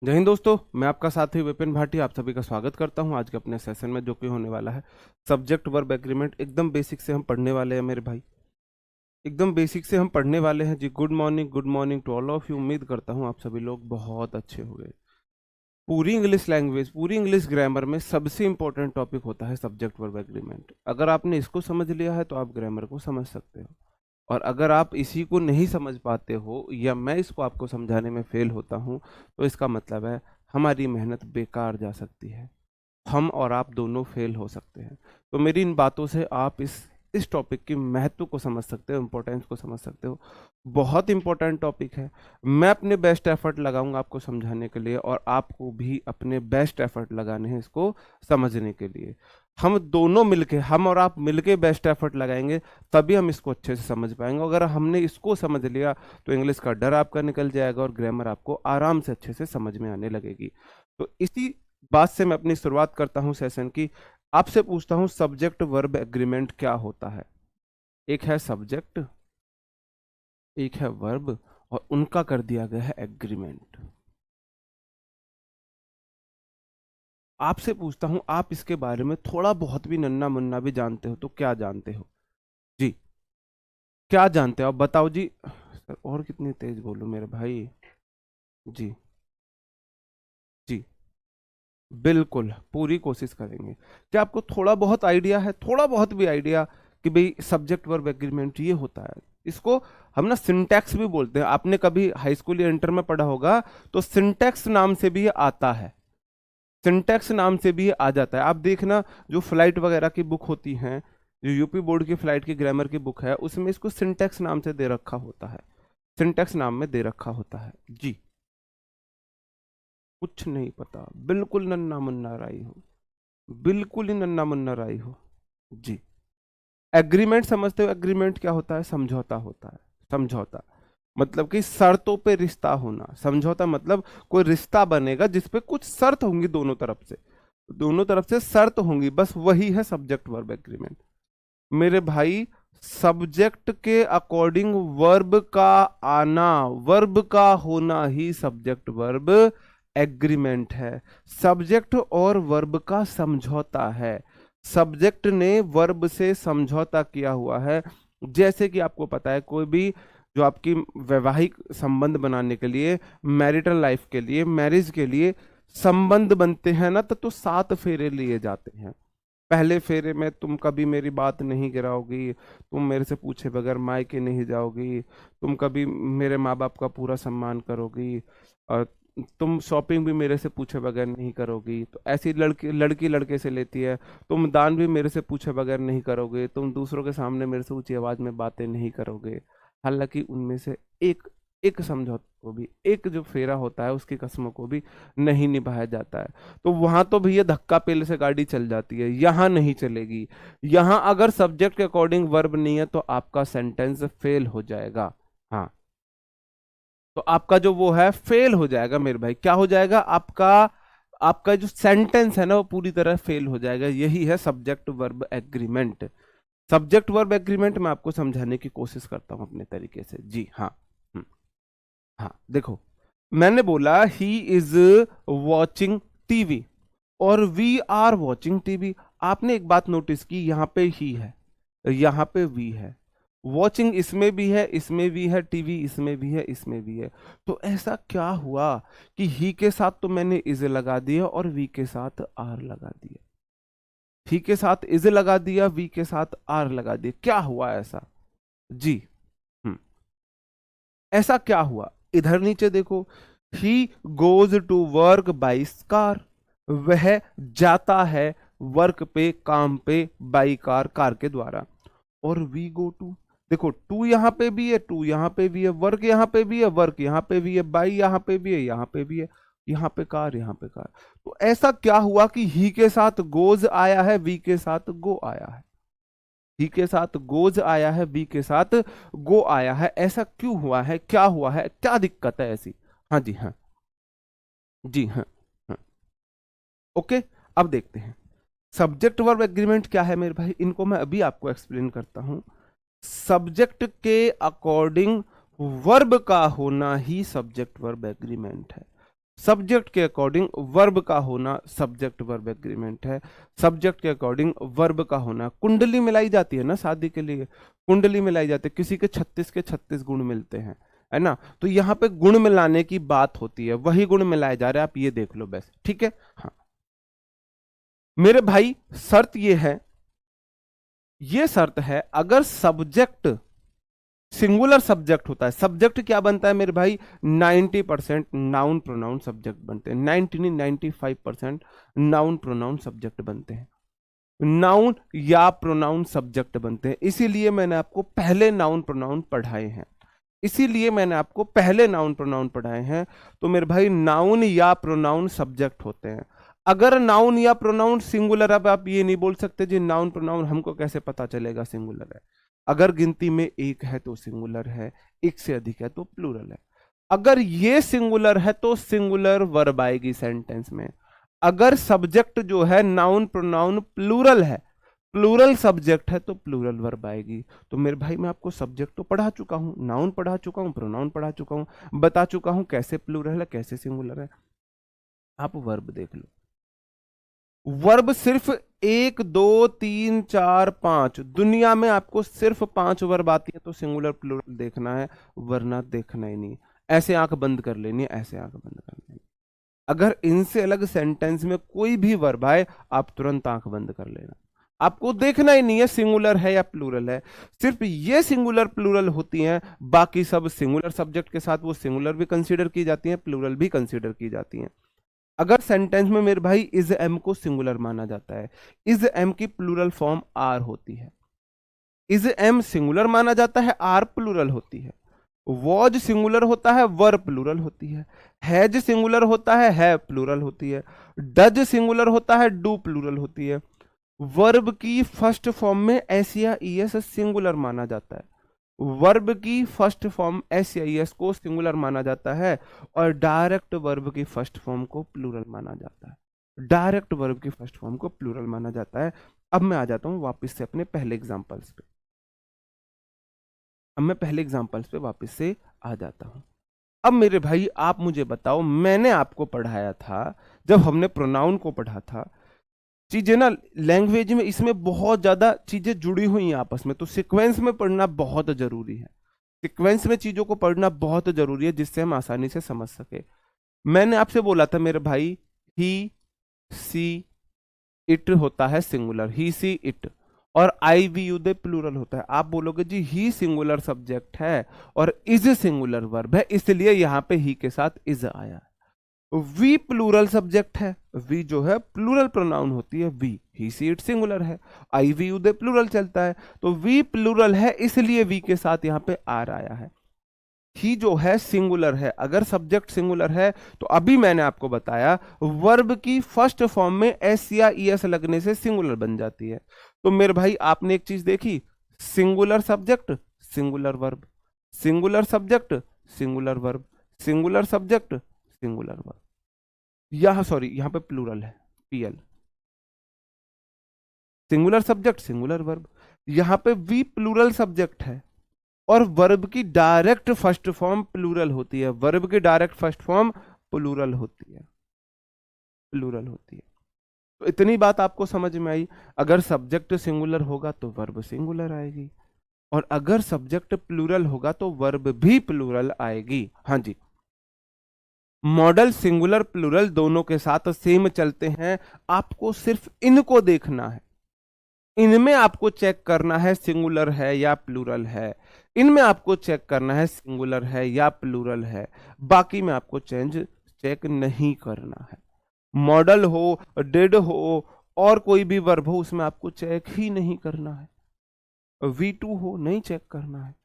जय हिंद दोस्तों, मैं आपका साथी विपिन भाटी आप सभी का स्वागत करता हूं आज के अपने सेशन में, जो कि होने वाला है सब्जेक्ट वर्ब एग्रीमेंट। एकदम बेसिक से हम पढ़ने वाले हैं मेरे भाई, एकदम बेसिक से हम पढ़ने वाले हैं जी। Good morning to all of you. उम्मीद करता हूं आप सभी लोग बहुत अच्छे हो गए। पूरी इंग्लिश लैंग्वेज, पूरी इंग्लिश ग्रामर में सबसे इंपॉर्टेंट टॉपिक होता है सब्जेक्ट वर्ब एग्रीमेंट। अगर आपने इसको समझ लिया है तो आप ग्रामर को समझ सकते हो, और अगर आप इसी को नहीं समझ पाते हो या मैं इसको आपको समझाने में फेल होता हूँ, तो इसका मतलब है हमारी मेहनत बेकार जा सकती है, हम और आप दोनों फेल हो सकते हैं। तो मेरी इन बातों से आप इस टॉपिक की महत्व को समझ सकते हो, इम्पोर्टेंस को समझ सकते हो। बहुत इंपॉर्टेंट टॉपिक है। मैं अपने बेस्ट एफर्ट लगाऊंगा आपको समझाने के लिए, और आपको भी अपने बेस्ट एफर्ट लगाने हैं इसको समझने के लिए। हम दोनों मिलके, हम और आप मिलके बेस्ट एफर्ट लगाएंगे, तभी हम इसको अच्छे से समझ पाएंगे। अगर हमने इसको समझ लिया तो इंग्लिश का डर आपका निकल जाएगा और ग्रामर आपको आराम से अच्छे से समझ में आने लगेगी। तो इसी बात से मैं अपनी शुरुआत करता हूं सेशन की। आपसे पूछता हूं सब्जेक्ट वर्ब एग्रीमेंट क्या होता है। एक है सब्जेक्ट, एक है वर्ब, और उनका कर दिया गया है एग्रीमेंट। आपसे पूछता हूं, आप इसके बारे में थोड़ा बहुत भी नन्ना मुन्ना भी जानते हो तो क्या जानते हो जी? क्या जानते हो आप बताओ जी। सर और कितनी तेज बोलूं मेरे भाई? जी जी, बिल्कुल पूरी कोशिश करेंगे। क्या आपको थोड़ा बहुत आइडिया है, थोड़ा बहुत भी आइडिया, कि भाई सब्जेक्ट वर्ब एग्रीमेंट ये होता है? इसको हम ना सिंटैक्स भी बोलते हैं। आपने कभी हाई स्कूल या इंटर में पढ़ा होगा, तो सिंटैक्स नाम से भी ये आता है। सिंटैक्स नाम से भी ये आ जाता है। आप देखना, जो फ्लाइट वगैरह की बुक होती हैं, जो यूपी बोर्ड की फ्लाइट की ग्रामर की बुक है, उसमें इसको सिंटैक्स नाम से दे रखा होता है। सिंटैक्स नाम में दे रखा होता है जी। कुछ नहीं पता, बिल्कुल नन्ना मुन्ना राई हो, बिल्कुल ही नन्ना मुन्ना राई हो जी। एग्रीमेंट समझते हो? एग्रीमेंट क्या होता है? समझौता होता है। समझौता मतलब कि शर्तों पे रिश्ता होना। समझौता मतलब कोई रिश्ता बनेगा जिसपे कुछ शर्त होंगी दोनों तरफ से, दोनों तरफ से शर्त होंगी, बस वही है सब्जेक्ट वर्ब एग्रीमेंट मेरे भाई। सब्जेक्ट के अकॉर्डिंग वर्ब का आना, वर्ब का होना ही सब्जेक्ट वर्ब एग्रीमेंट है। सब्जेक्ट और वर्ब का समझौता है। सब्जेक्ट ने वर्ब से समझौता किया हुआ है। जैसे कि आपको पता है, कोई भी जो आपकी वैवाहिक संबंध बनाने के लिए, मैरिटल लाइफ के लिए, मैरिज के लिए संबंध बनते हैं ना, तो 7 फेरे लिए जाते हैं। पहले फेरे में तुम कभी मेरी बात नहीं गिराओगी, तुम मेरे से पूछे बगैर मायके नहीं जाओगी, तुम कभी मेरे माँ बाप का पूरा सम्मान करोगी, और तुम शॉपिंग भी मेरे से पूछे बगैर नहीं करोगी। तो ऐसी लड़की लड़की लड़के से लेती है। तुम दान भी मेरे से पूछे बगैर नहीं करोगे, तुम दूसरों के सामने मेरे से ऊंची आवाज में बातें नहीं करोगे। हालांकि उनमें से एक एक समझौते को भी, एक जो फेरा होता है उसकी कस्मों को भी नहीं निभाया जाता है। तो वहां तो भैया धक्का पेल से गाड़ी चल जाती है, यहां नहीं चलेगी। यहां अगर सब्जेक्ट के अकॉर्डिंग वर्ब नहीं है तो आपका सेंटेंस फेल हो जाएगा। हाँ, तो आपका जो वो है फेल हो जाएगा मेरे भाई। क्या हो जाएगा आपका? आपका जो सेंटेंस है ना, वो पूरी तरह फेल हो जाएगा। यही है subject verb agreement. Subject verb agreement मैं आपको समझाने की कोशिश करता हूं अपने तरीके से जी। हाँ, हाँ देखो, मैंने बोला ही इज वॉचिंग टीवी और वी आर वॉचिंग टीवी। आपने एक बात नोटिस की, यहाँ पे ही है, यहाँ पे वी है। वॉचिंग इसमें भी है, इसमें भी है, टीवी इसमें भी है, इसमें भी है। तो ऐसा क्या हुआ कि ही के साथ तो मैंने इज लगा दिया और वी के साथ आर लगा दिया। ही के साथ इज लगा दिया, वी के साथ आर लगा दिया। क्या हुआ ऐसा जी? हम्म, ऐसा क्या हुआ? इधर नीचे देखो, he goes to work by car. वह जाता है वर्क पे, काम पे, बाई कार, कार के द्वारा। और वी गो टू, देखो टू यहां पे भी है, टू यहां पे भी है, वर्क यहां पे भी है, वर्क यहां पे भी है, बाई यहां पे भी है, यहां पे भी है, यहां पे कार, यहां पे कार। तो ऐसा क्या हुआ कि ही के साथ गोज आया है, वी के साथ गो आया है? ही के साथ गोज आया है, बी के साथ गो आया है। ऐसा क्यों हुआ है? क्या हुआ है? क्या दिक्कत है ऐसी? हाँ जी, हाँ जी, हाँ हाँ। ओके, अब देखते हैं सब्जेक्ट वर्ब एग्रीमेंट क्या है मेरे भाई। इनको मैं अभी आपको एक्सप्लेन करता हूं। सब्जेक्ट के अकॉर्डिंग वर्ब का होना ही सब्जेक्ट वर्ब एग्रीमेंट है। सब्जेक्ट के अकॉर्डिंग वर्ब का होना सब्जेक्ट वर्ब एग्रीमेंट है। सब्जेक्ट के अकॉर्डिंग वर्ब का होना, कुंडली मिलाई जाती है ना शादी के लिए, कुंडली मिलाई जाती है, किसी के 36 के 36 गुण मिलते हैं, है ना। तो यहाँ पे गुण मिलाने की बात होती है, वही गुण मिलाए जा रहे हैं, आप ये देख लो बस, ठीक है। हाँ मेरे भाई शर्त ये है, ये शर्त है, अगर सब्जेक्ट सिंगुलर सब्जेक्ट होता है, सब्जेक्ट क्या बनता है मेरे भाई, 90% नाउन प्रोनाउन सब्जेक्ट बनते हैं, 90 नहीं 95% नाउन प्रोनाउन सब्जेक्ट बनते हैं, नाउन या प्रोनाउन सब्जेक्ट बनते हैं। इसीलिए मैंने आपको पहले नाउन प्रोनाउन पढ़ाए हैं, इसीलिए मैंने आपको पहले नाउन प्रोनाउन पढ़ाए हैं। तो मेरे भाई नाउन या प्रोनाउन सब्जेक्ट होते हैं। अगर नाउन या प्रोनाउन सिंगुलर, अब आप ये नहीं बोल सकते जी नाउन प्रोनाउन हमको कैसे पता चलेगा सिंगुलर है। अगर गिनती में एक है तो सिंगुलर है, एक से अधिक है तो प्लूरल है। अगर ये सिंगुलर है तो सिंगुलर वर्ब आएगी सेंटेंस में। अगर सब्जेक्ट जो है नाउन प्रोनाउन प्लूरल है, प्लूरल सब्जेक्ट है तो प्लूरल वर्ब आएगी। तो मेरे भाई मैं आपको सब्जेक्ट तो पढ़ा चुका हूं, नाउन पढ़ा चुका हूं, प्रोनाउन पढ़ा चुका हूं, बता चुका हूं कैसे प्लूरल है कैसे सिंगुलर है। आप वर्ब देख लो, वर्ब सिर्फ 1 2 3 4 5, दुनिया में आपको सिर्फ 5 वर्ब आती है, तो सिंगुलर प्लूरल देखना है, वरना देखना ही नहीं। ऐसे आंख बंद कर लेनी है, ऐसे आंख बंद कर लेनी। अगर इनसे अलग सेंटेंस में कोई भी वर्ब आए, आप तुरंत आंख बंद कर लेना, आपको देखना ही नहीं है सिंगुलर है या प्लूरल है। सिर्फ ये सिंगुलर प्लूरल होती हैं, बाकी सब सिंगुलर सब्जेक्ट के साथ वो सिंगुलर भी कंसीडर की जाती हैं, प्लूरल भी कंसीडर की जाती हैं। अगर सेंटेंस में मेरे भाई इज एम को सिंगुलर माना जाता है, इज एम की प्लूरल फॉर्म आर होती है, इज एम सिंगुलर माना जाता है, आर प्लूरल होती है। वॉज सिंगुलर होता है, वर प्लूरल होती है। हैज सिंगुलर होता है प्लूरल होती है। डज सिंगुलर होता है, डू प्लूरल होती है। वर्ब की फर्स्ट फॉर्म में एस या ईएस सिंगुलर माना जाता है, वर्ब की फर्स्ट फॉर्म एस या ईएस को सिंगुलर माना जाता है, और डायरेक्ट वर्ब की फर्स्ट फॉर्म को प्लूरल माना जाता है, डायरेक्ट वर्ब की फर्स्ट फॉर्म को प्लूरल माना जाता है। अब मैं आ जाता हूं वापस से अपने पहले एग्जांपल्स पे, अब मैं पहले एग्जांपल्स पे वापस से आ जाता हूं। अब मेरे भाई आप मुझे बताओ, मैंने आपको पढ़ाया था, जब हमने प्रोनाउन को पढ़ा था, चीजें ना लैंग्वेज में इसमें बहुत ज्यादा चीजें जुड़ी हुई हैं आपस में, तो सीक्वेंस में पढ़ना बहुत जरूरी है, सीक्वेंस में चीजों को पढ़ना बहुत जरूरी है, जिससे हम आसानी से समझ सके। मैंने आपसे बोला था मेरे भाई, ही सी इट होता है सिंगुलर, ही सी इट, और आई वी यू दे प्लूरल होता है। आप बोलोगे जी ही सिंगुलर सब्जेक्ट है और इज सिंगुलर वर्ब है, इसलिए यहां पे ही के साथ इज आया। वी प्लूरल सब्जेक्ट है, वी जो है प्लूरल प्रोनाउन होती है, we, he she it singular है, I we you they plural चलता है, तो वी प्लूरल है इसलिए वी के साथ यहां पे आर आया है। ही जो है सिंगुलर है, अगर सब्जेक्ट सिंगुलर है तो अभी मैंने आपको बताया वर्ब की फर्स्ट फॉर्म में एस या ईएस लगने से सिंगुलर बन जाती है। तो मेरे भाई आपने एक चीज देखी, singular subject singular verb, singular subject singular verb, singular subject singular verb. यहां सॉरी यहां पे प्लूरल है, PL, singular subject singular verb. यहां पे वी प्लूरल सब्जेक्ट है और वर्ब की डायरेक्ट फर्स्ट फॉर्म प्लूरल होती है, वर्ब की डायरेक्ट फर्स्ट फॉर्म प्लूरल होती है, प्लूरल होती है। तो इतनी बात आपको समझ में आई, अगर सब्जेक्ट सिंगुलर होगा तो वर्ब सिंगुलर आएगी, और अगर सब्जेक्ट प्लूरल होगा तो वर्ब भी प्लूरल आएगी। हाँ जी, मॉडल सिंगुलर प्लूरल दोनों के साथ सेम चलते हैं, आपको सिर्फ इनको देखना है, इनमें आपको चेक करना है सिंगुलर है या प्लूरल है, इनमें आपको चेक करना है सिंगुलर है या प्लूरल है, बाकी में आपको चेक नहीं करना है। मॉडल हो, डिड हो, और कोई भी वर्ब हो, उसमें आपको चेक ही नहीं करना है। V2 हो, नहीं चेक करना है,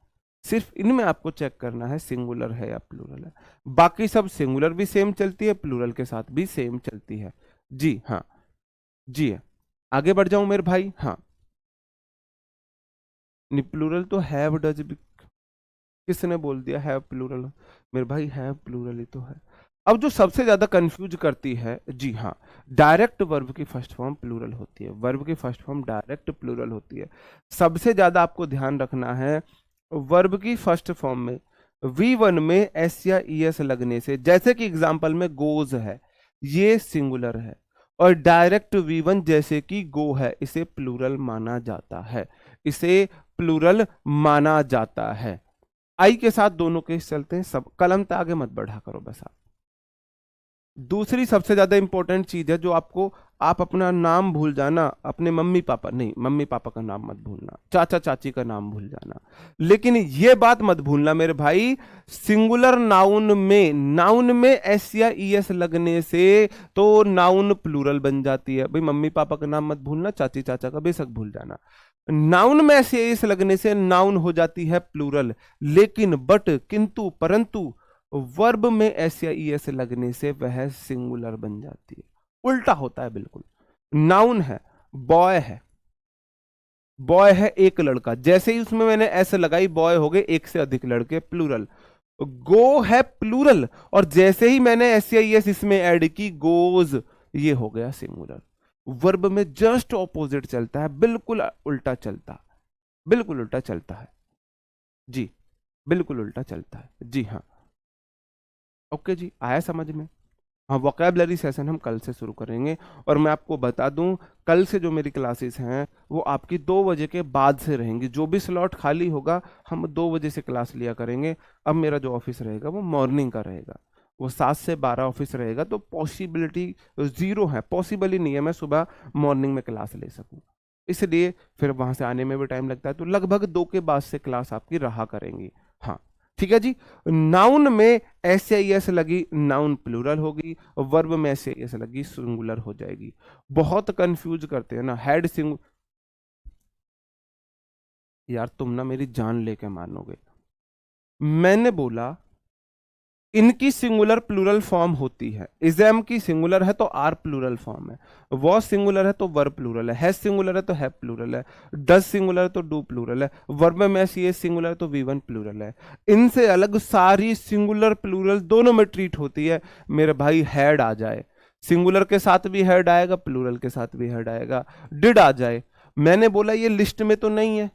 सिर्फ इनमें आपको चेक करना है सिंगुलर है या प्लूरल है। बाकी सब सिंगुलर भी सेम चलती है, प्लूरल के साथ भी सेम चलती है। जी हाँ, जी आगे बढ़ जाऊं मेरे भाई। हाँ, प्लूरल तो हैव डज भी, किसने बोल दिया हैव प्लूरल, मेरे भाई हैव प्लूरल ही तो है। अब जो सबसे ज्यादा कंफ्यूज करती है, जी हाँ, डायरेक्ट वर्ब की फर्स्ट फॉर्म प्लूरल होती है, वर्ब की फर्स्ट फॉर्म डायरेक्ट प्लूरल होती है। सबसे ज्यादा आपको ध्यान रखना है वर्ब की फर्स्ट फॉर्म में V1 में एस या ईएस लगने से, जैसे कि एग्जांपल में गोज है, ये सिंगुलर है, और डायरेक्ट V1 जैसे कि गो है, इसे प्लूरल माना जाता है, इसे प्लूरल माना जाता है। आई के साथ दोनों केस चलते हैं, सब कलम तक आगे मत बढ़ा करो बस आप। दूसरी सबसे ज्यादा इंपॉर्टेंट चीज है जो आपको, आप अपना नाम भूल जाना, अपने मम्मी पापा नहीं, मम्मी पापा का नाम मत भूलना, चाचा चाची का नाम भूल जाना, लेकिन ये बात मत भूलना मेरे भाई, सिंगुलर नाउन में एस या ईएस लगने से तो नाउन प्लूरल बन जाती है। भाई मम्मी पापा का नाम मत भूलना, चाची चाचा का बेशक भूल जाना, नाउन में एस या ईएस लगने से नाउन हो जाती है प्लूरल, लेकिन बट किंतु परंतु वर्ब में एस या ईएस लगने से वह सिंगुलर बन जाती है। उल्टा होता है बिल्कुल। नाउन है, बॉय है, बॉय है एक लड़का, जैसे ही उसमें मैंने एस लगाई बॉय हो गए एक से अधिक लड़के, प्लूरल। गो है प्लूरल, और जैसे ही मैंने एस या ईएस इसमें ऐड की, गोज, ये हो गया सिंगुलर। वर्ब में जस्ट ऑपोजिट चलता है, बिल्कुल उल्टा चलता, बिल्कुल उल्टा चलता है जी, बिल्कुल उल्टा चलता है जी। हाँ ओके जी, आया समझ में। हाँ, वोकैबुलरी सेशन हम कल से शुरू करेंगे, और मैं आपको बता दूं कल से जो मेरी क्लासेस हैं वो आपकी 2 बजे के बाद से रहेंगी, जो भी स्लॉट खाली होगा हम 2 बजे से क्लास लिया करेंगे। अब मेरा जो ऑफिस रहेगा वो मॉर्निंग का रहेगा, वो 7 से 12 ऑफिस रहेगा, तो पॉसिबिलिटी जीरो है, पॉसिबल ही नहीं है मैं सुबह मॉर्निंग में क्लास ले सकूँ, इसलिए फिर वहां से आने में भी टाइम लगता है, तो लगभग 2 के बाद से क्लास आपकी रहा करेंगी। हाँ ठीक है जी। नाउन में एस या एस लगी, नाउन प्लूरल होगी, वर्ब में एस या एस लगी, सिंगुलर हो जाएगी। बहुत कंफ्यूज करते हैं ना, हेड सिंग, यार तुम ना मेरी जान लेके मानोगे, मैंने बोला इनकी सिंगुलर प्लूरल फॉर्म होती है, इजम की सिंगुलर है तो आर प्लूरल फॉर्म है, वॉज सिंगुलर है तो वर्ब प्लूरल है सिंगुलर है तो है प्लूरल है, डज सिंगुलर है तो डू प्लूरल है, वर्ब में सी सिंगुलर है तो वी1 प्लूरल है। इनसे अलग सारी सिंगुलर प्लूरल दोनों में ट्रीट होती है। मेरे भाई हेड आ जाए, सिंगुलर के साथ भी हेड आएगा, प्लूरल के साथ भी हेड आएगा। डिड आ जाए, मैंने बोला ये लिस्ट में तो नहीं है,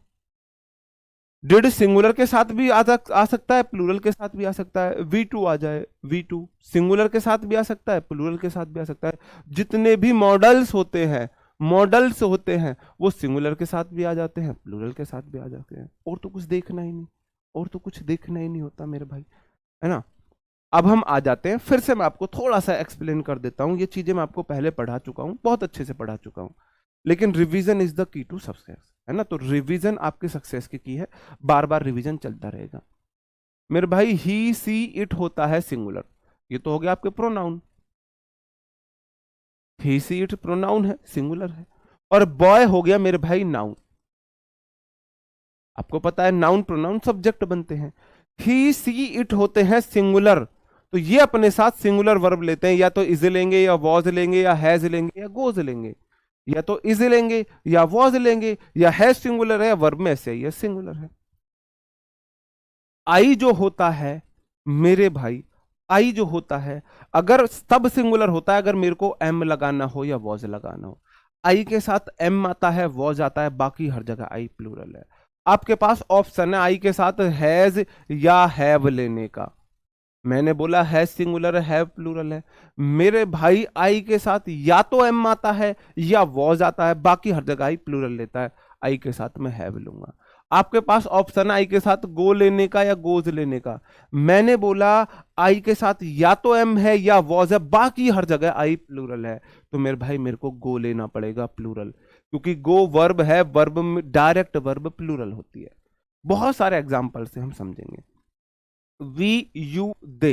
डिड सिंगुलर के साथ भी आ सकता है, प्लूरल के साथ भी आ सकता है। V2 आ जाए, V2 सिंगुलर के साथ भी आ सकता है, प्लूरल के साथ भी आ सकता है। जितने भी मॉडल्स होते हैं वो सिंगुलर के साथ भी आ जाते हैं, प्लूरल के साथ भी आ जाते हैं, और तो कुछ देखना ही नहीं, और तो कुछ देखना ही नहीं होता मेरे भाई, है ना। अब हम आ जाते हैं, फिर से मैं आपको थोड़ा सा एक्सप्लेन कर देता हूं, ये चीजें मैं आपको पहले पढ़ा चुका हूं, बहुत अच्छे से पढ़ा चुका हूं, लेकिन revision is the key to success, है ना। तो रिवीजन आपकी सक्सेस की है, बार बार रिवीजन चलता रहेगा मेरे भाई। ही सी इट होता है सिंगुलर, ये तो हो गया आपके pronoun, he she it pronoun है, सिंगुलर है, और बॉय हो गया मेरे भाई नाउन। आपको पता है नाउन प्रोनाउन सब्जेक्ट बनते हैं, ही सी इट होते हैं सिंगुलर, तो ये अपने साथ सिंगुलर वर्ब लेते हैं, या तो इज लेंगे, या वॉज लेंगे, या हैज लेंगे, या गोज लेंगे, या तो इज लेंगे, या वॉज लेंगे, या हैज सिंगुलर है, या वर्ब में ऐसे ही सिंगुलर है। आई जो होता है मेरे भाई, आई जो होता है अगर तब सिंगुलर होता है अगर मेरे को एम लगाना हो या वॉज लगाना हो। आई के साथ एम आता है, वॉज आता है, बाकी हर जगह आई प्लूरल है। आपके पास ऑप्शन है आई के साथ हैज या हैव लेने का, मैंने बोला हैज सिंगुलर है, हैव प्लूरल है। मेरे भाई आई के साथ या तो एम आता है या वॉज आता है, बाकी हर जगह आई प्लूरल लेता है, आई के साथ मैं हैव लूंगा। आपके पास ऑप्शन है आई के साथ गो लेने का या गोज लेने का, मैंने बोला आई के साथ या तो एम है या वॉज है, बाकी हर जगह आई प्लूरल है, तो मेरे भाई मेरे को गो लेना पड़ेगा प्लूरल, क्योंकि गो वर्ब है, वर्ब में डायरेक्ट वर्ब प्लूरल होती है। बहुत सारे एग्जाम्पल से हम समझेंगे। We you they,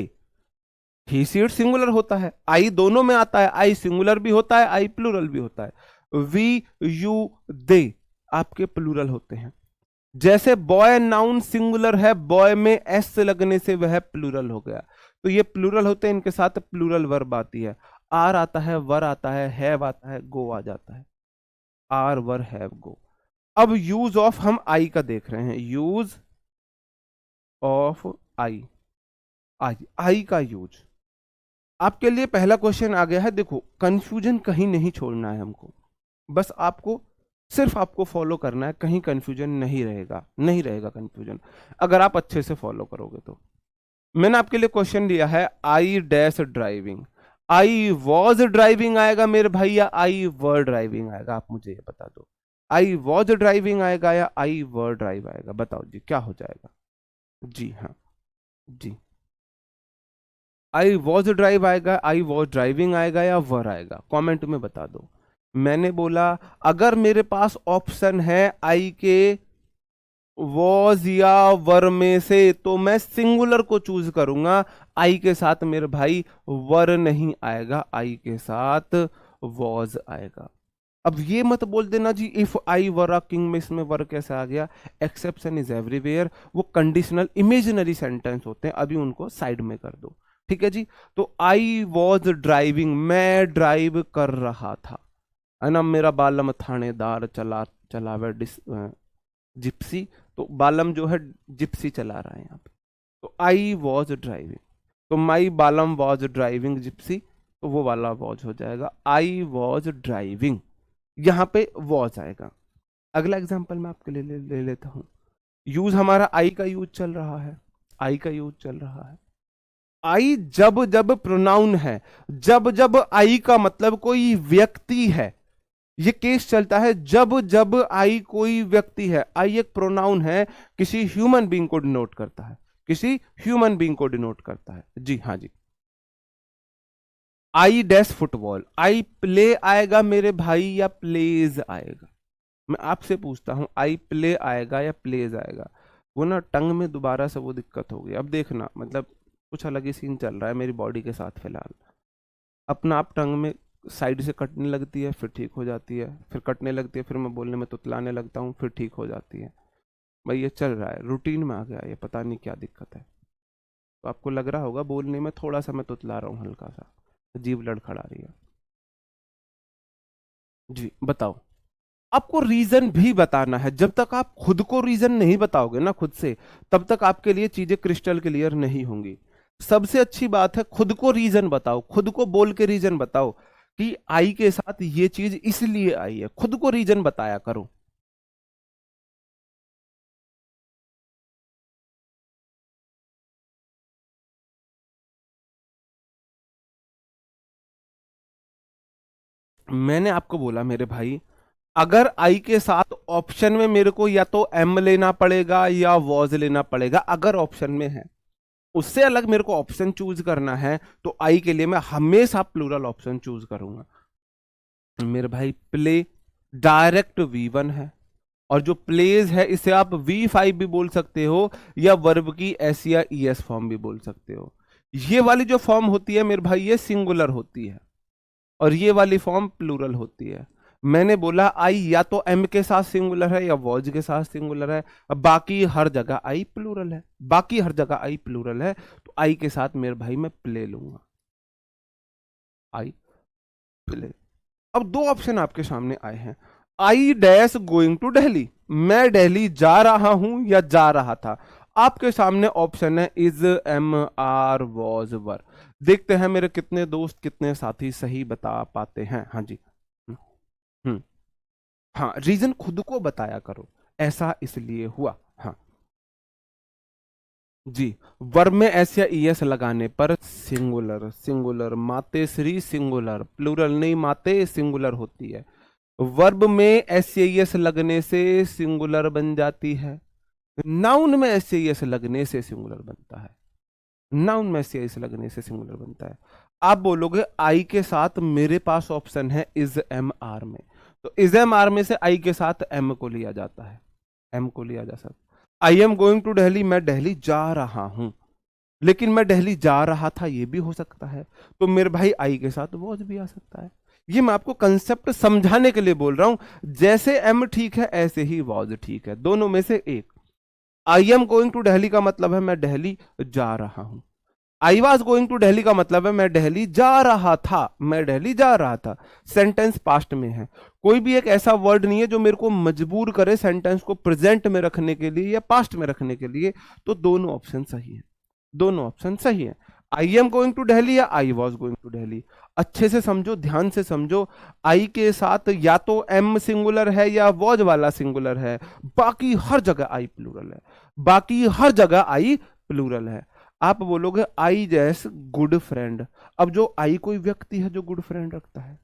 he she it singular होता है, आई दोनों में आता है, आई सिंगुलर भी होता है, आई प्लूरल भी होता है। वी यू दे आपके प्लूरल होते हैं। जैसे बॉय नाउन सिंगुलर है, बॉय में एस लगने से वह प्लूरल हो गया, तो ये प्लूरल होते हैं, इनके साथ प्लूरल वर्ब आती है, आर आता है, वर आता है, हैव आता है, गो आ जाता है, आर वर हैव गो। अब यूज ऑफ हम आई का देख रहे हैं, यूज ऑफ आई, आई का यूज। आपके लिए पहला क्वेश्चन आ गया है, देखो कंफ्यूजन कहीं नहीं छोड़ना है हमको, बस आपको सिर्फ आपको फॉलो करना है, कहीं कंफ्यूजन नहीं रहेगा, नहीं रहेगा कंफ्यूजन अगर आप अच्छे से फॉलो करोगे तो। मैंने आपके लिए क्वेश्चन दिया है I dash driving, I was driving आएगा मेरे भाई या आई वर ड्राइविंग आएगा, आप मुझे ये बता दो। आई वॉज ड्राइविंग आएगा या आई वर ड्राइव आएगा, बताओ जी क्या हो जाएगा। जी हाँ जी, आई वॉज ड्राइव आएगा, आई वॉज ड्राइविंग आएगा या वर आएगा, कमेंट में बता दो। मैंने बोला अगर मेरे पास ऑप्शन है आई के वॉज या वर में से तो मैं सिंगुलर को चूज करूंगा, आई के साथ मेरे भाई वर नहीं आएगा, आई के साथ वॉज आएगा। अब ये मत बोल देना जी if I were a king में इसमें वर कैसे आ गया, एक्सेप्शन इज एवरीवेयर, वो कंडीशनल इमेजिनरी सेंटेंस होते हैं, अभी उनको साइड में कर दो, ठीक है जी। तो आई वॉज ड्राइविंग, मैं ड्राइव कर रहा था, है ना, मेरा बालम थानेदार चला चलावे जिप्सी, तो बालम जो है जिप्सी चला रहा है यहाँ पे, तो आई वॉज ड्राइविंग, तो माई बालम वॉज ड्राइविंग जिप्सी, तो वो वाला वॉज हो जाएगा, आई वॉज ड्राइविंग, यहाँ पे वॉज आएगा। अगला एग्जांपल मैं आपके लिए ले लेता हूं। यूज हमारा आई का यूज चल रहा है, आई का यूज चल रहा है। आई जब जब प्रोनाउन है, जब जब आई का मतलब कोई व्यक्ति है, ये केस चलता है जब जब आई कोई व्यक्ति है, आई एक प्रोनाउन है, किसी ह्यूमन बीइंग को डिनोट करता है, किसी ह्यूमन बीइंग को डिनोट करता है। जी हाँ जी, I dash football, I play आएगा मेरे भाई या प्लेज आएगा, मैं आपसे पूछता हूं आई प्ले आएगा या प्लेज आएगा। वो ना टंग में दोबारा से वो दिक्कत हो गई, अब देखना मतलब कुछ अलग ही सीन चल रहा है मेरी बॉडी के साथ फिलहाल, अपना आप टंग में साइड से कटने लगती है, फिर ठीक हो जाती है, फिर कटने लगती है, फिर मैं बोलने में तुतलाने लगता हूँ, फिर ठीक हो जाती है। भाई ये चल रहा है, रूटीन में आ गया, ये पता नहीं क्या दिक्कत है। तो आपको लग रहा होगा बोलने में थोड़ा सा मैं तुतला रहा हूँ, हल्का सा जीभ लड़खड़ा रही है। जी बताओ, आपको रीजन भी बताना है, जब तक आप खुद को रीजन नहीं बताओगे ना खुद से, तब तक आपके लिए चीजें क्रिस्टल क्लियर नहीं होंगी। सबसे अच्छी बात है खुद को रीजन बताओ, खुद को बोल के रीजन बताओ कि आई के साथ ये चीज इसलिए आई है, खुद को रीजन बताया करो। मैंने आपको बोला मेरे भाई, अगर आई के साथ ऑप्शन में मेरे को या तो एम लेना पड़ेगा या वॉज लेना पड़ेगा, अगर ऑप्शन में है, उससे अलग मेरे को ऑप्शन चूज करना है तो आई के लिए मैं हमेशा प्लूरल ऑप्शन चूज करूंगा। मेरे भाई प्ले डायरेक्ट V1 है, और जो प्लेज है इसे आप V5 भी बोल सकते हो या वर्ब की एस या ES फॉर्म भी बोल सकते हो। ये वाली जो फॉर्म होती है मेरे भाई ये सिंगुलर होती है, और ये वाली फॉर्म प्लूरल होती है। मैंने बोला आई या तो एम के साथ सिंगुलर है या वॉज के साथ सिंगुलर है, अब बाकी हर जगह आई प्लूरल है, बाकी हर जगह आई प्लूरल है, तो आई के साथ मेरे भाई मैं प्ले लूंगा, आई प्ले। अब दो ऑप्शन आपके सामने आए हैं, I dash going to Delhi, मैं दिल्ली जा रहा हूं या जा रहा था। आपके सामने ऑप्शन है इज, एम, आर, वॉज, वर। देखते हैं मेरे कितने दोस्त कितने साथी सही बता पाते हैं। हाँ जी, हम्म, हाँ रीजन खुद को बताया करो, ऐसा इसलिए हुआ। हाँ जी, वर्ब में एस या ईएस लगाने पर सिंगुलर, सिंगुलर, माते श्री सिंगुलर, प्लूरल नहीं माते सिंगुलर होती है। वर्ब में एस या ईएस लगने से सिंगुलर बन जाती है, नाउन में एस या ईएस लगने से सिंगुलर बनता है, नाउन में एस या ईएस लगने से सिंगुलर बनता है। आप बोलोगे आई के साथ मेरे पास ऑप्शन है इज, एम, आर में, तो इज, एम, आर में से आई के साथ एम को लिया जाता है, एम को लिया जा सकता। I am going to Delhi, मैं दिल्ली जा रहा हूं, लेकिन मैं दिल्ली जा रहा था ये भी हो सकता है, तो मेरे भाई आई के साथ वॉज भी आ सकता है। ये मैं आपको कंसेप्ट समझाने के लिए बोल रहा हूं, जैसे एम ठीक है ऐसे ही वॉज ठीक है, दोनों में से एक। I am going to Delhi का मतलब है मैं दिल्ली जा रहा हूं, I was going to Delhi का मतलब है मैं दिल्ली जा रहा था, मैं दिल्ली जा रहा था, सेंटेंस पास्ट में है। कोई भी एक ऐसा वर्ड नहीं है जो मेरे को मजबूर करे सेंटेंस को प्रेजेंट में रखने के लिए या पास्ट में रखने के लिए, तो दोनों ऑप्शन सही है, दोनों ऑप्शन सही है। I am going to Delhi या I was going to Delhi, अच्छे से समझो, ध्यान से समझो, आई के साथ या तो एम सिंगुलर है या वॉज वाला सिंगुलर है, बाकी हर जगह आई प्लूरल है, बाकी हर जगह आई प्लूरल है। आप बोलोगे आई जैस गुड फ्रेंड। अब जो आई कोई व्यक्ति है जो गुड फ्रेंड रखता है,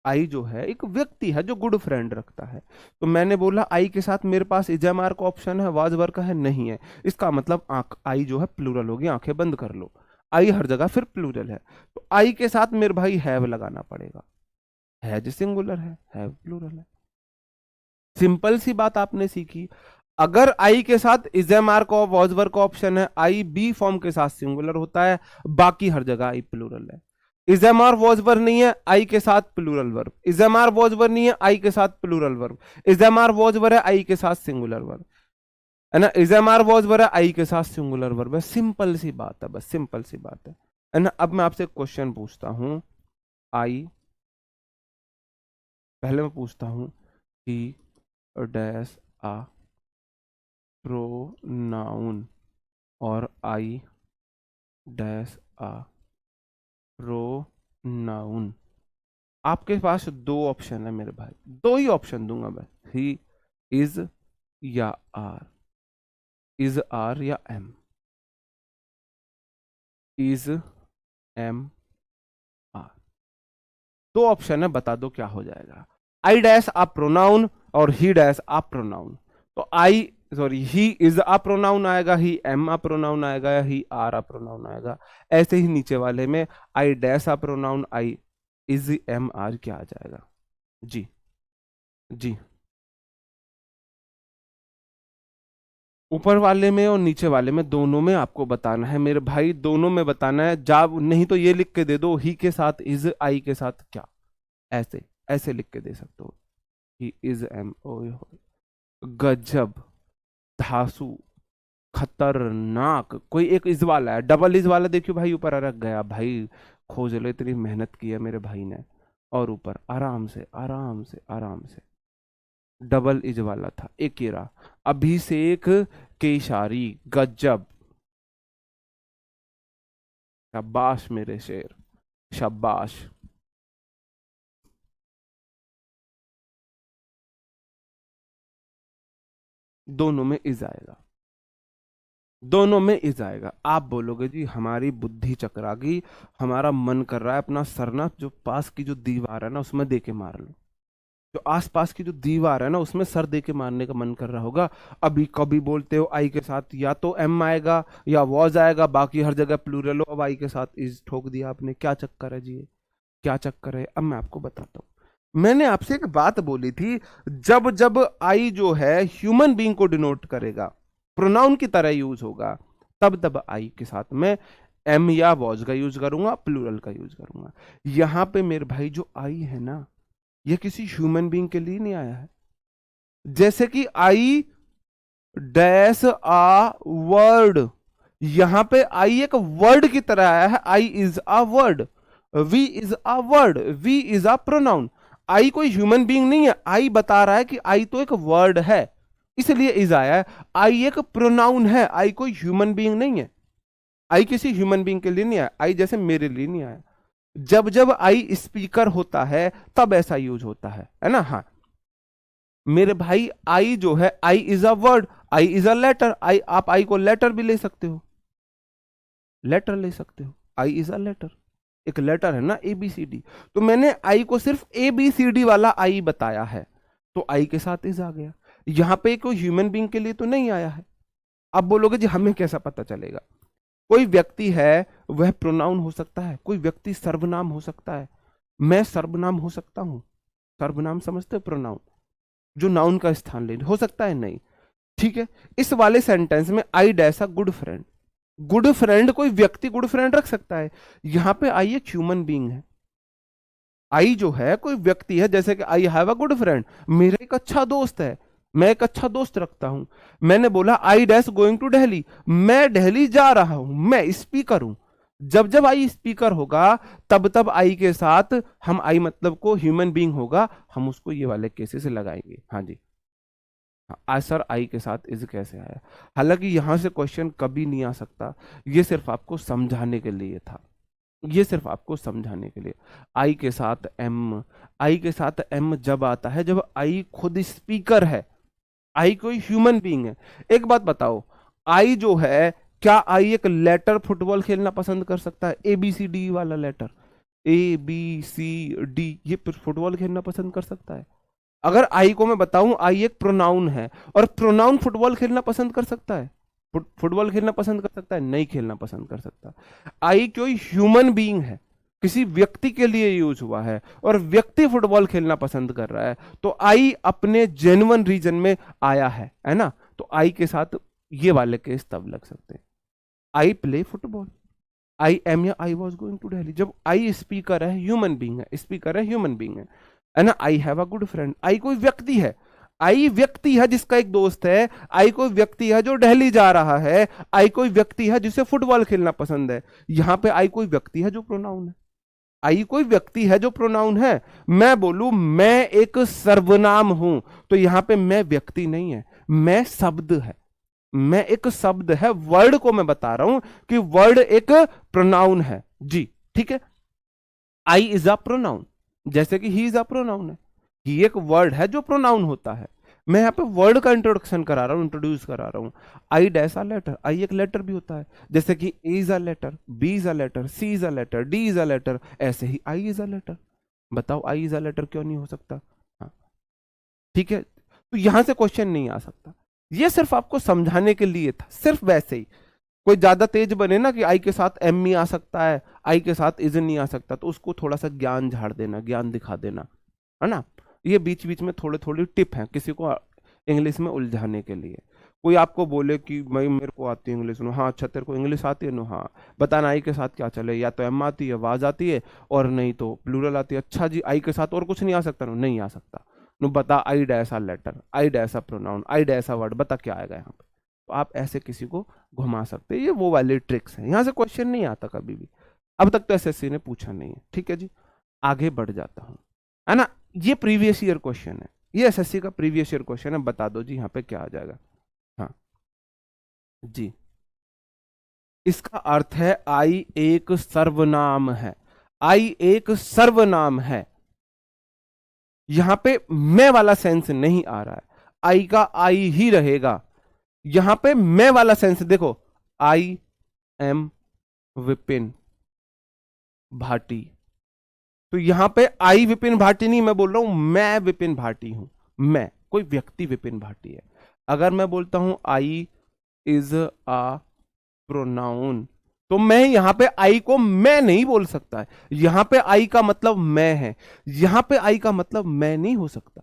आई जो है एक व्यक्ति है जो गुड फ्रेंड रखता है। तो मैंने बोला आई के साथ मेरे पास इजमार का ऑप्शन है, वाज वर्क का है, नहीं है। इसका मतलब आंख, आई जो है प्लूरल होगी, आंखें बंद कर लो, आई हर जगह फिर प्लूरल है। तो आई के साथ मेरे भाई हैव लगाना पड़ेगा, हैज सिंगुलर है, हैव प्लूरल है। सिंपल सी बात आपने सीखी। अगर आई के साथ इजमार का वाज वर्क का ऑप्शन है, आई बी फॉर्म के साथ सिंगुलर होता है, बाकी हर जगह आई प्लूरल है। इजमार वॉज वर्ब नहीं है, आई के साथ प्लूरल वर्ब। इजमार वॉज वर्ब नहीं है, आई के साथ प्लूरल वर्ब। इजमार वॉज वर्ब है, आई के साथ सिंगुलर वर्ब है ना। इजमार वॉज वर्ब है, आई के साथ सिंगुलर वर्ब है। सिंपल सी बात है, बस सिंपल सी बात है ना। अब मैं आपसे क्वेश्चन पूछता हूं, आई, पहले मैं पूछता हूं ही डैश आ प्रोनाउन और आई डैश आ प्रोनाउन। आपके पास दो ऑप्शन है मेरे भाई, दो ही ऑप्शन दूंगा मैं, ही इज या आर, इज आर या एम, इज एम आर, दो ऑप्शन है, बता दो क्या हो जाएगा। आई डैश आ प्रोनाउन और ही डैश आ प्रोनाउन। तो I sorry he is a pronoun आएगा, ही एम आ प्रोनाउन आएगा, या ही आर आ प्रोनाउन आएगा। ऐसे ही नीचे वाले में I dash a pronoun, I is am are क्या आ जाएगा। जी जी, ऊपर वाले में और नीचे वाले में दोनों में आपको बताना है मेरे भाई, दोनों में बताना है। जब नहीं तो ये लिख के दे दो, ही के साथ इज, आई के साथ क्या, ऐसे ऐसे लिख के दे सकते हो। ही इज एम ओ, गजब, धासु, खतरनाक। कोई एक इज वाला है, डबल इज वाला देखियो भाई, ऊपर रख गया भाई, खोज लो, इतनी मेहनत की है मेरे भाई ने। और ऊपर आराम से आराम से आराम से डबल इज वाला था, एक ही रहा। अभिषेक केशारी, गजब, शाबाश मेरे शेर, शाबाश। दोनों में इज आएगा, दोनों में इज आएगा। आप बोलोगे जी हमारी बुद्धि चकरा गई, हमारा मन कर रहा है अपना सरना जो पास की जो दीवार है ना उसमें दे के मार लो, जो आसपास की जो दीवार है ना उसमें सर दे के मारने का मन कर रहा होगा। अभी कभी बोलते हो आई के साथ या तो एम आएगा या वॉज आएगा, बाकी हर जगह प्लूरल हो, अब आई के साथ इज ठोक दिया आपने। क्या चक्कर है जी, क्या चक्कर है। अब मैं आपको बताता हूं, मैंने आपसे एक बात बोली थी, जब जब आई जो है ह्यूमन बीइंग को डिनोट करेगा, प्रोनाउन की तरह यूज होगा, तब तब आई के साथ में एम या वॉज का यूज करूंगा, प्लूरल का यूज करूंगा। यहां पे मेरे भाई जो आई है ना, ये किसी ह्यूमन बीइंग के लिए नहीं आया है। जैसे कि आई डैश आ वर्ड, यहां पे आई एक वर्ड की तरह आया है, I is a word, we is a word, we is a pronoun. I कोई ह्यूमन बीइंग नहीं है, आई बता रहा है कि आई तो एक वर्ड है, इसलिए इज आया है। आई एक प्रोनाउन है, आई कोई ह्यूमन बीइंग नहीं है। आई किसी ह्यूमन बीइंग के लिए नहीं आया, आई जैसे मेरे लिए नहीं आया। जब जब आई स्पीकर होता है तब ऐसा यूज होता है ना। हाँ मेरे भाई, आई जो है, I is a word, I is a letter, I, आप आई को लेटर भी ले सकते हो, लेटर ले सकते हो, आई इज अ लेटर, एक लेटर है ना, ए बी सी डी। तो मैंने आई को सिर्फ ए बी सी डी वाला आई बताया है, तो आई के साथ इज आ गया। यहां पे कोई ह्यूमन बीइंग के लिए तो नहीं आया है। अब बोलोगे जी हमें कैसा पता चलेगा। कोई व्यक्ति है वह प्रोनाउन हो सकता है, कोई व्यक्ति सर्वनाम हो सकता है, मैं सर्वनाम हो सकता हूं। सर्वनाम समझते हो, प्रोनाउन जो नाउन का स्थान ले हो सकता है, नहीं। ठीक है, इस वाले सेंटेंस में I dash a good friend, good friend कोई व्यक्ति गुड फ्रेंड रख सकता है, यहां पे आई एक ह्यूमन बीइंग है। आई जो है कोई व्यक्ति है, जैसे कि आई हैव अ गुड फ्रेंड, मेरा एक अच्छा दोस्त है, मैं एक अच्छा दोस्त रखता हूं। मैंने बोला I dash going to Delhi, मैं दिल्ली जा रहा हूं, मैं स्पीकर हूं। जब जब आई स्पीकर होगा तब तब आई के साथ हम, आई मतलब को ह्यूमन बीइंग होगा, हम उसको ये वाले केसेस से लगाएंगे। हाँ जी, हाँ सर आई के साथ इज कैसे आया। हालांकि यहां से क्वेश्चन कभी नहीं आ सकता, ये सिर्फ आपको समझाने के लिए था, ये सिर्फ आपको समझाने के लिए। आई के साथ एम, आई के साथ एम जब आता है जब आई खुद स्पीकर है, आई कोई ह्यूमन बीइंग है। एक बात बताओ, आई जो है क्या आई एक लेटर फुटबॉल खेलना पसंद कर सकता है? ए बी सी डी वाला letter, A B C D, ये फुटबॉल खेलना पसंद कर सकता है? अगर आई को मैं बताऊं आई एक प्रोनाउन है, और प्रोनाउन फुटबॉल खेलना पसंद कर सकता है? फुटबॉल खेलना पसंद कर सकता है? नहीं खेलना पसंद कर सकता। आई कोई ह्यूमन बीइंग है, किसी व्यक्ति के लिए यूज हुआ है, और व्यक्ति फुटबॉल खेलना पसंद कर रहा है, तो आई अपने जेन्युइन रीजन में आया है ना? तो आई के साथ ये वाले केस तब लग सकते हैं, I play football, I am या I was going to Delhi. जब आई स्पीकर है, ह्यूमन बींग है, स्पीकर है ह्यूमन बींग है ना? I have a good friend, I कोई व्यक्ति है, आई व्यक्ति है जिसका एक दोस्त है, आई कोई व्यक्ति है जो दिल्ली जा रहा है, आई कोई व्यक्ति है जिसे फुटबॉल खेलना पसंद है। यहां पे आई कोई व्यक्ति है जो प्रोनाउन है, आई कोई व्यक्ति है जो प्रोनाउन है। मैं बोलूं मैं एक सर्वनाम हूं, तो यहां पे मैं व्यक्ति नहीं है, मैं शब्द है, मैं एक शब्द है, वर्ड को मैं बता रहा हूं कि वर्ड एक प्रोनाउन है जी। ठीक है, आई इज अ प्रोनाउन, जैसे कि ही इज अ प्रोनाउन है, ही एक वर्ड है जो प्रोनाउन होता है। मैं यहाँ पे वर्ड का इंट्रोडक्शन करा रहा हूँ, इंट्रोड्यूस करा रहा हूँ। आई डैश अ लेटर, आई एक लेटर भी होता है, जैसे कि A is a letter, B is a letter, C is a letter, D is a letter, ऐसे ही आई इज अ लेटर। बताओ आई इज अ लेटर क्यों नहीं हो सकता? हाँ, ठीक है, तो यहां से क्वेश्चन नहीं आ सकता। ये सिर्फ आपको समझाने के लिए था, सिर्फ वैसे ही। कोई ज्यादा तेज बने ना कि आई के साथ एम ही आ सकता है, आई के साथ इज नहीं आ सकता, तो उसको थोड़ा सा ज्ञान झाड़ देना, ज्ञान दिखा देना, है ना? ये बीच बीच में थोड़े थोड़ी टिप है किसी को इंग्लिश में उलझाने के लिए। कोई आपको बोले कि भाई मेरे को आती है इंग्लिश, नो हाँ, अच्छा तेरे को इंग्लिश आती है, नो हाँ, बताना आई के साथ क्या चले, या तो एम आती है, आवाज आती है, और नहीं तो प्लूरल आती है। अच्छा जी, आई के साथ और कुछ नहीं आ सकता? नो नहीं आ सकता। नो बता, आई डैसा लेटर, आई डैसा प्रोनाउन, आई डैसा वर्ड, बता क्या आएगा यहाँ पे? तो आप ऐसे किसी को घुमा सकते हैं, ये वो वाली ट्रिक्स है, यहाँ से क्वेश्चन नहीं आता कभी भी। अब तक तो एसएससी ने पूछा नहीं है। ठीक है जी, आगे बढ़ जाता हूं, है ना? ये प्रीवियस ईयर क्वेश्चन है, ये एसएससी का प्रीवियस ईयर क्वेश्चन है। बता दो जी यहाँ पे क्या आ जाएगा? हाँ जी, इसका अर्थ है आई एक सर्वनाम है, आई एक सर्वनाम है। यहां पे मैं वाला सेंस नहीं आ रहा है, आई का आई ही रहेगा। यहां पे मैं वाला सेंस देखो, आई एम विपिन भाटी, तो यहां पे आई विपिन भाटी नहीं, मैं बोल रहा हूं मैं विपिन भाटी हूं। मैं कोई व्यक्ति विपिन भाटी है। अगर मैं बोलता हूं आई इज अ प्रोनाउन, तो मैं यहां पे आई को मैं नहीं बोल सकता है। यहां पे आई का मतलब मैं है, यहां पे आई का मतलब मैं नहीं हो सकता।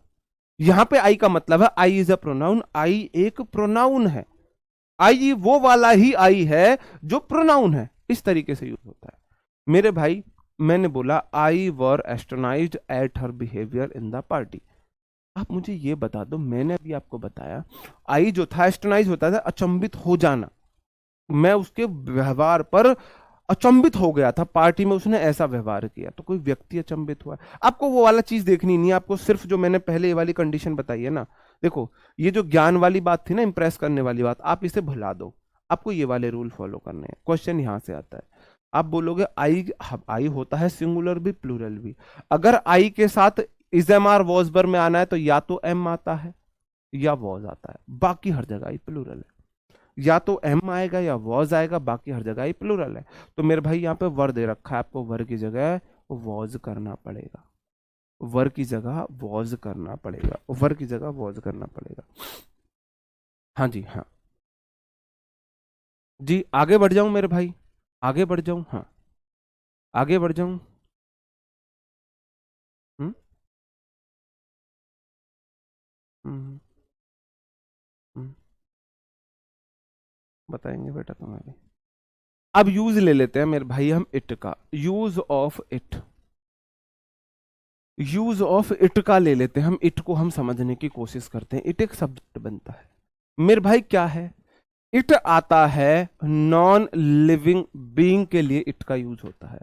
यहां पे आई का मतलब है आई इज अ प्रोनाउन, आई एक प्रोनाउन है। आई वो वाला ही आई है जो प्रोनाउन है, इस तरीके से यूज होता है मेरे भाई। मैंने बोला I were astonished at her behaviour in the party. आप मुझे ये बता दो, मैंने अभी आपको बताया आई जो था एस्टोनाइज होता था अचंभित हो जाना, मैं उसके व्यवहार पर अचंभित हो गया था, पार्टी में उसने ऐसा व्यवहार किया, तो कोई व्यक्ति अचंभित हुआ। आपको वो वाला चीज देखनी नहीं है, आपको सिर्फ जो मैंने पहले ये वाली कंडीशन बताई है ना, देखो ये जो ज्ञान वाली बात थी ना, इंप्रेस करने वाली बात, आप इसे भुला दो। आपको ये वाले रूल फॉलो करने हैं। क्वेश्चन यहां से आता है, आप बोलोगे आई, आई होता है सिंगुलर भी प्लूरल भी। अगर आई के साथ इज एम आर वॉज बर में आना है तो या तो एम आता है या वॉज आता है, बाकी हर जगह आई प्लूरल है। या तो एम आएगा या वॉज आएगा, बाकी हर जगह ही प्लूरल है। तो मेरे भाई यहाँ पे वर दे रखा है, आपको वर की जगह वॉज करना पड़ेगा, वर की जगह वॉज करना पड़ेगा, वर की जगह वॉज करना पड़ेगा। हाँ जी, हाँ जी, आगे बढ़ जाऊं मेरे भाई, आगे बढ़ जाऊं? हाँ, आगे बढ़ जाऊं। हम्म हम्म हम्म, बताएंगे बेटा तुम्हारी। अब यूज ले लेते हैं मेरे भाई हम इट का, use of it, use of it का ले लेते हैं हम। इट को हम समझने की कोशिश करते हैं। इट एक सब्जेक्ट बनता है मेरे भाई, क्या है? इट आता है नॉन लिविंग बीइंग के लिए, इट का यूज होता है।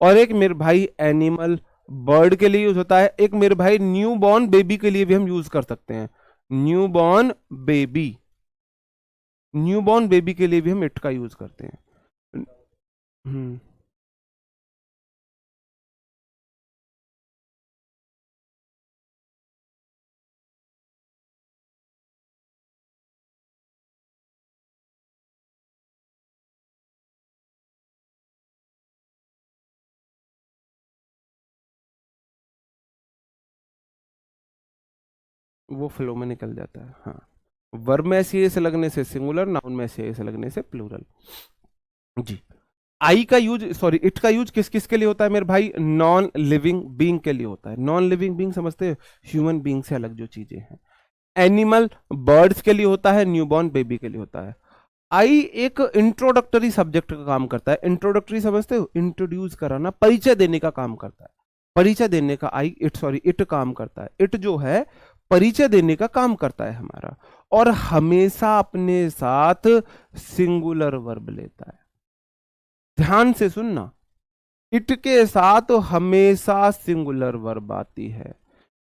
और एक मेरे भाई एनिमल बर्ड के लिए यूज होता है। एक मेरे भाई न्यू बॉर्न बेबी के लिए भी हम यूज कर सकते हैं। New born baby, new born baby के लिए भी हम इट का यूज करते हैं। हम्म वो फ्लो में निकल जाता है। हाँ, वर्ब में ऐसी एस लगने से सिंगुलर, नाउन में ऐसी एस लगने से प्लूरल। जी। आई का यूज, सॉरी इट का यूज किस किस के लिए होता है मेरे भाई? नॉन लिविंग बींग के लिए होता है। नॉन लिविंग बींग समझते हो? ह्यूमन बींग से अलग जो चीजें हैं। एनिमल बर्ड्स के लिए होता है, न्यूबॉर्न बेबी के लिए होता है। आई एक इंट्रोडक्टरी सब्जेक्ट का काम करता है। इंट्रोडक्टरी समझते हो? इंट्रोड्यूस कराना, परिचय देने का काम करता है। परिचय देने का आई इट, सॉरी इट काम करता है। इट जो है परिचय देने का काम करता है हमारा, और हमेशा अपने साथ सिंगुलर वर्ब लेता है। ध्यान से सुनना, इट के साथ हमेशा सिंगुलर वर्ब आती है।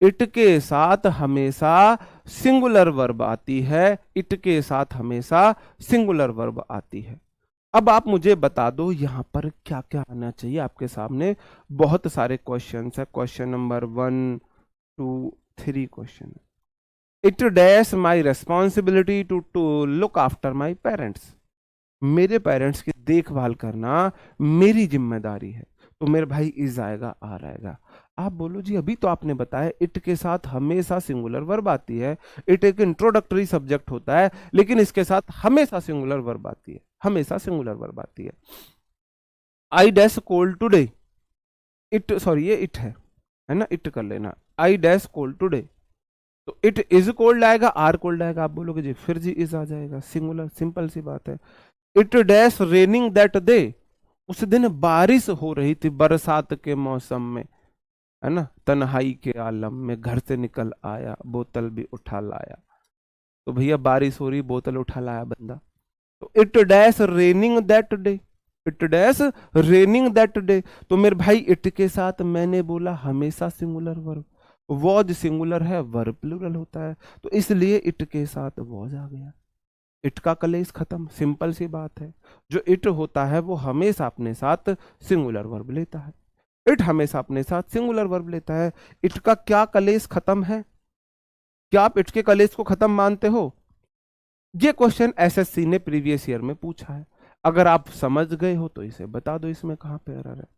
इट के साथ हमेशा सिंगुलर वर्ब आती है। इट के साथ हमेशा सिंगुलर वर्ब आती है। अब आप मुझे बता दो यहां पर क्या क्या आना चाहिए। आपके सामने बहुत सारे क्वेश्चंस है। Question number 1 2 3 question. It dash my responsibility to look after my parents. मेरे पेरेंट्स की देखभाल करना मेरी जिम्मेदारी है। तो मेरे भाई इज आएगा, आर आएगा। आप बोलो जी अभी तो आपने बताया इट के साथ हमेशा सिंगुलर वर्ब आती है, इट एक इंट्रोडक्टरी सब्जेक्ट होता है, लेकिन इसके साथ हमेशा सिंगुलर वर्ब आती है, हमेशा सिंगुलर वर्ब आती है। I dash cold today, it sorry ये इट है ना, इट कर लेना। आई डैश कोल्ड टुडे, तो इट इज कोल्ड आएगा, आर कोल्ड आएगा। आप बोलोगे जी फिर जी इज आ जाएगा, सिंगुलर, सिंपल सी बात है। It dash raining that day, उस दिन बारिश हो रही थी, बरसात के मौसम में, है ना। तन्हाई के आलम में घर से निकल आया, बोतल भी उठा लाया। तो भैया बारिश हो रही, बोतल उठा लाया बंदा। तो it dash raining that day, it dash raining that day. तो मेरे भाई इट के साथ मैंने बोला हमेशा सिंगुलर वर्ब, वॉज सिंगुलर है, वर्ब प्लूरल होता है, तो इसलिए इट के साथ वॉज आ गया। इट का कलेश खत्म, सिंपल सी बात है। जो इट होता है वो हमेशा अपने साथ सिंगुलर वर्ब लेता है। इट हमेशा अपने साथ सिंगुलर वर्ब लेता है। इट का क्या कलेश खत्म है? क्या आप इट के कलेश को खत्म मानते हो? ये क्वेश्चन एसएससी ने प्रीवियस ईयर में पूछा है। अगर आप समझ गए हो तो इसे बता दो, इसमें कहां पे एरर है,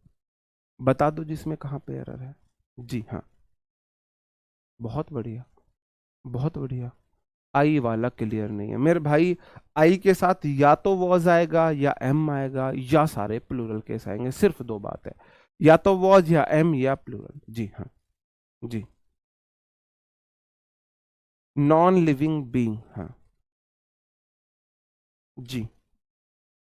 बता दो जिसमें कहां पे एरर है। जी हाँ, बहुत बढ़िया, बहुत बढ़िया। आई वाला क्लियर नहीं है मेरे भाई। आई के साथ या तो वॉज आएगा या एम आएगा, या सारे प्लूरल केस आएंगे। सिर्फ दो बात है, या तो वॉज या एम या प्लूरल। जी हाँ, जी। नॉन लिविंग बीइंग, हाँ जी।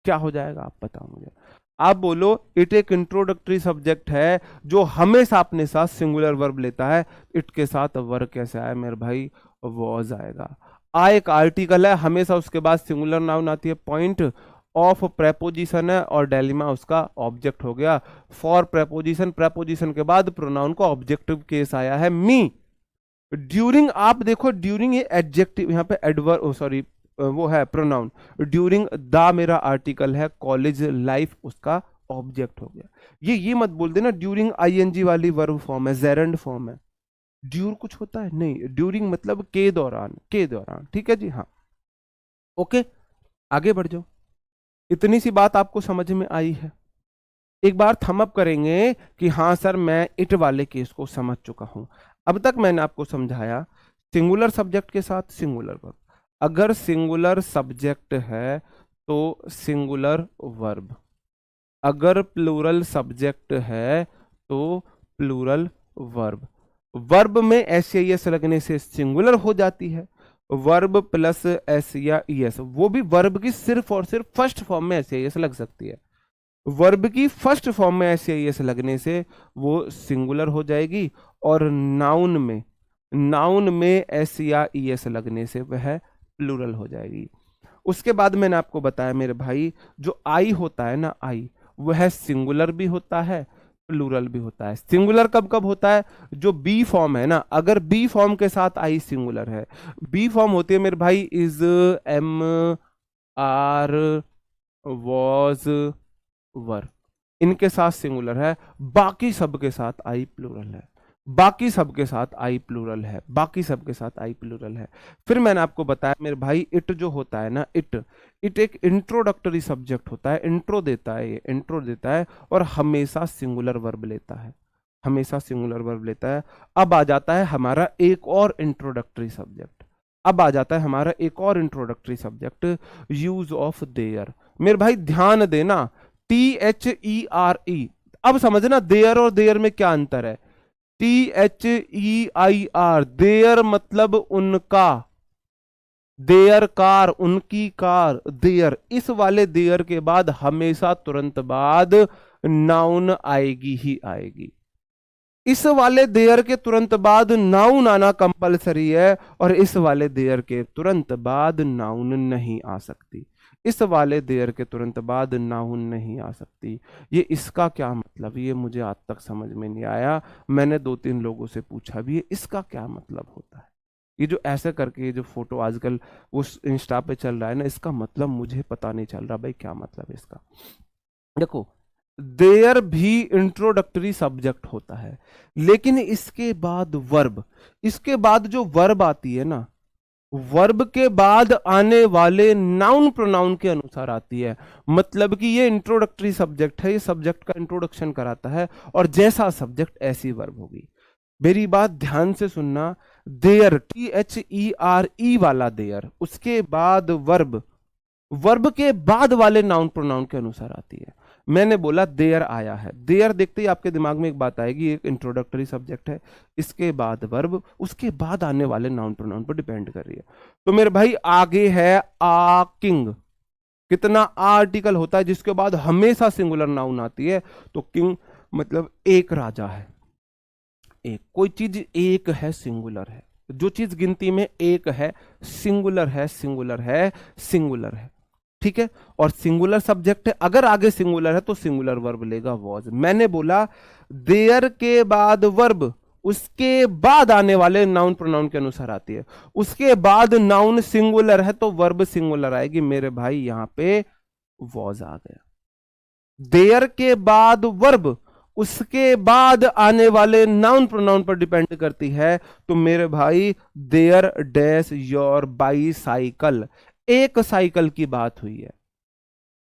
क्या हो जाएगा आप बताओ मुझे। आप बोलो इट एक इंट्रोडक्टरी सब्जेक्ट है जो हमेशा अपने साथ सिंगुलर वर्ब लेता है। इट के साथ वर्ब कैसे आया मेरे भाई? वॉज आएगा। आ एक आर्टिकल है, हमेशा उसके बाद सिंगुलर नाउन आती है। पॉइंट ऑफ प्रेपोजिशन है, और डेलिमा उसका ऑब्जेक्ट हो गया। फॉर प्रेपोजिशन, प्रेपोजिशन के बाद प्रोनाउन का ऑब्जेक्टिव केस आया है मी। ड्यूरिंग, आप देखो ड्यूरिंग ये एडजेक्टिव, यहाँ पे एडवर्ब, सॉरी वो है प्रोनाउन। ड्यूरिंग द मेरा आर्टिकल है, कॉलेज लाइफ उसका ऑब्जेक्ट हो गया। ये मत बोल देना ड्यूरिंग आईएनजी वाली वर्ब फॉर्म है, जेरंड फॉर्म है। ड्यूर कुछ होता है नहीं, ड्यूरिंग मतलब के दौरान, के दौरान। ठीक है जी, हाँ ओके, आगे बढ़ जाओ। इतनी सी बात आपको समझ में आई है? एक बार थम अप करेंगे कि हाँ सर मैं इट वाले केस को समझ चुका हूं। अब तक मैंने आपको समझाया सिंगुलर सब्जेक्ट के साथ सिंगुलर वर्ब। अगर सिंगुलर सब्जेक्ट है तो सिंगुलर वर्ब, अगर प्लूरल सब्जेक्ट है तो प्लूरल वर्ब। वर्ब में एस या एस लगने से सिंगुलर हो जाती है। वर्ब प्लस एस या ईएस, वो भी वर्ब की सिर्फ और सिर्फ फर्स्ट फॉर्म में एस या एस लग सकती है। वर्ब की फर्स्ट फॉर्म में एस या एस लगने से वो सिंगुलर हो जाएगी, और नाउन में एस या ईएस लगने से वह प्लूरल हो जाएगी। उसके बाद मैंने आपको बताया मेरे भाई, जो आई होता है ना, आई वह सिंगुलर भी होता है, प्लूरल भी होता है। सिंगुलर कब कब होता है? जो बी फॉर्म है ना, अगर बी फॉर्म के साथ आई सिंगुलर है, बी फॉर्म होती है मेरे भाई इज, एम, आर, वॉज, वर, इनके साथ सिंगुलर है। बाकी सबके साथ आई प्लूरल है, बाकी सबके साथ आई प्लूरल है, बाकी सबके साथ आई प्लूरल है। फिर मैंने आपको बताया मेरे भाई, इट जो होता है ना, इट एक इंट्रोडक्टरी सब्जेक्ट होता है, इंट्रो देता है, ये इंट्रो देता है, और हमेशा सिंगुलर वर्ब लेता है। हमेशा सिंगुलर वर्ब लेता है। अब आ जाता है हमारा एक और इंट्रोडक्टरी सब्जेक्ट, अब आ जाता है हमारा एक और introductory subject, use of their. मेरे भाई ध्यान देना, THERE। अब समझना देयर और देयर में क्या अंतर है। THEIR, देयर मतलब उनका, देयर कार, उनकी कार, देयर। इस वाले देयर के बाद हमेशा तुरंत बाद नाउन आएगी ही आएगी। इस वाले देयर के तुरंत बाद नाउन आना कंपलसरी है, और इस वाले देयर के तुरंत बाद नाउन नहीं आ सकती। इस वाले देयर के तुरंत बाद नाउन नहीं आ सकती। ये इसका क्या मतलब, ये मुझे आज तक समझ में नहीं आया। मैंने 2-3 लोगों से पूछा भी है इसका क्या मतलब होता है। ये जो ऐसे करके ये जो फोटो आजकल वो इंस्टा पे चल रहा है ना, इसका मतलब मुझे पता नहीं चल रहा भाई क्या मतलब है इसका। देखो, देयर भी इंट्रोडक्टरी सब्जेक्ट होता है, लेकिन इसके बाद वर्ब, इसके बाद जो वर्ब आती है ना, वर्ब के बाद आने वाले नाउन प्रोनाउन के अनुसार आती है। मतलब कि ये इंट्रोडक्टरी सब्जेक्ट है, ये सब्जेक्ट का इंट्रोडक्शन कराता है, और जैसा सब्जेक्ट ऐसी वर्ब होगी। मेरी बात ध्यान से सुनना, देयर, THERE वाला देयर, उसके बाद वर्ब, वर्ब के बाद वाले नाउन प्रोनाउन के अनुसार आती है। मैंने बोला देयर आया है, देयर देखते ही आपके दिमाग में एक बात आएगी, एक इंट्रोडक्टरी सब्जेक्ट है, इसके बाद वर्ब, उसके बाद आने वाले नाउन प्रोनाउन पर डिपेंड कर रही है। तो मेरे भाई आगे है आ किंग। कितना आर्टिकल होता है जिसके बाद हमेशा सिंगुलर नाउन आती है। तो किंग मतलब एक राजा है। एक, कोई चीज एक है, सिंगुलर है। जो चीज गिनती में एक है, सिंगुलर है, सिंगुलर है, सिंगुलर है। ठीक है, और सिंगुलर सब्जेक्ट है, अगर आगे सिंगुलर है तो सिंगुलर वर्ब लेगा वॉज। मैंने बोला देयर के बाद वर्ब, उसके बाद आने वाले नाउन प्रोनाउन के अनुसार आती है। उसके बाद नाउन सिंगुलर है तो वर्ब सिंगुलर आएगी। मेरे भाई यहां पे वॉज आ गया। देयर के बाद वर्ब, उसके बाद आने वाले नाउन प्रोनाउन पर डिपेंड करती है। तो मेरे भाई देयर डैश योर बाईसाइकिल, एक साइकिल की बात हुई है।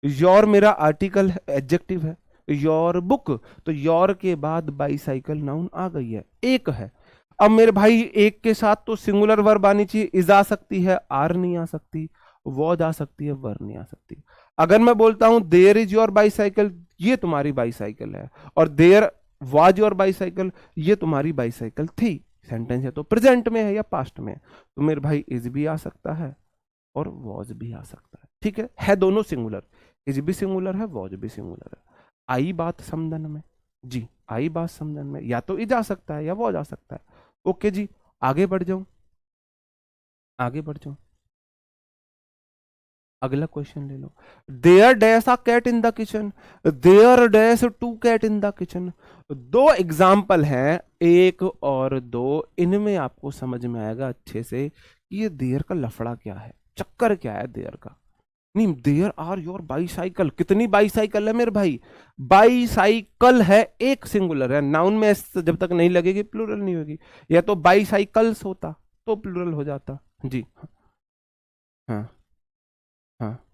योर मेरा आर्टिकल है, एडजेक्टिव है। योर बुक, तो योर के बाद बाईसाइकिल नाउन आ गई है, एक है। अब मेरे भाई एक के साथ तो सिंगुलर वर्ब आनी चाहिए, इज आ सकती है, आर नहीं आ सकती, वॉज आ सकती है, वर नहीं आ सकती। अगर मैं बोलता हूं देयर इज योर बाईसाइकिल, ये तुम्हारी बाईसाइकिल है, और देयर वाज योर बाईसाइकिल, ये तुम्हारी बाईसाइकिल थी। सेंटेंस है तो प्रेजेंट में है या पास्ट में है। तो मेरे भाई इज भी आ सकता है और वॉज भी आ सकता है। ठीक है दोनों सिंगुलर, इज भी सिंगुलर है, वॉज भी सिंगुलर है। आई बात समझन में जी, आई बात समझन में, या तो इज आ सकता है या वॉज आ सकता है। ओके जी, आगे बढ़ जाऊं, आगे बढ़ जाऊं, अगला क्वेश्चन ले लो। There dash a cat in the kitchen, there dash two cat in the kitchen. दो एग्जाम्पल हैं, एक और दो, इनमें आपको समझ में आएगा अच्छे से कि ये देयर का लफड़ा क्या है, चक्कर क्या है देयर का। नहीं, देयर आर योर बाईसाइकिल, कितनी बाईसाइकिल है मेरे भाई, बाईसाइकिल है, एक सिंगुलर है। नाउन में एस जब तक नहीं लगेगी प्लूरल नहीं होगी, या तो बाईसाइकिल्स होता तो प्लूरल हो जाता। जी हाँ, हाँ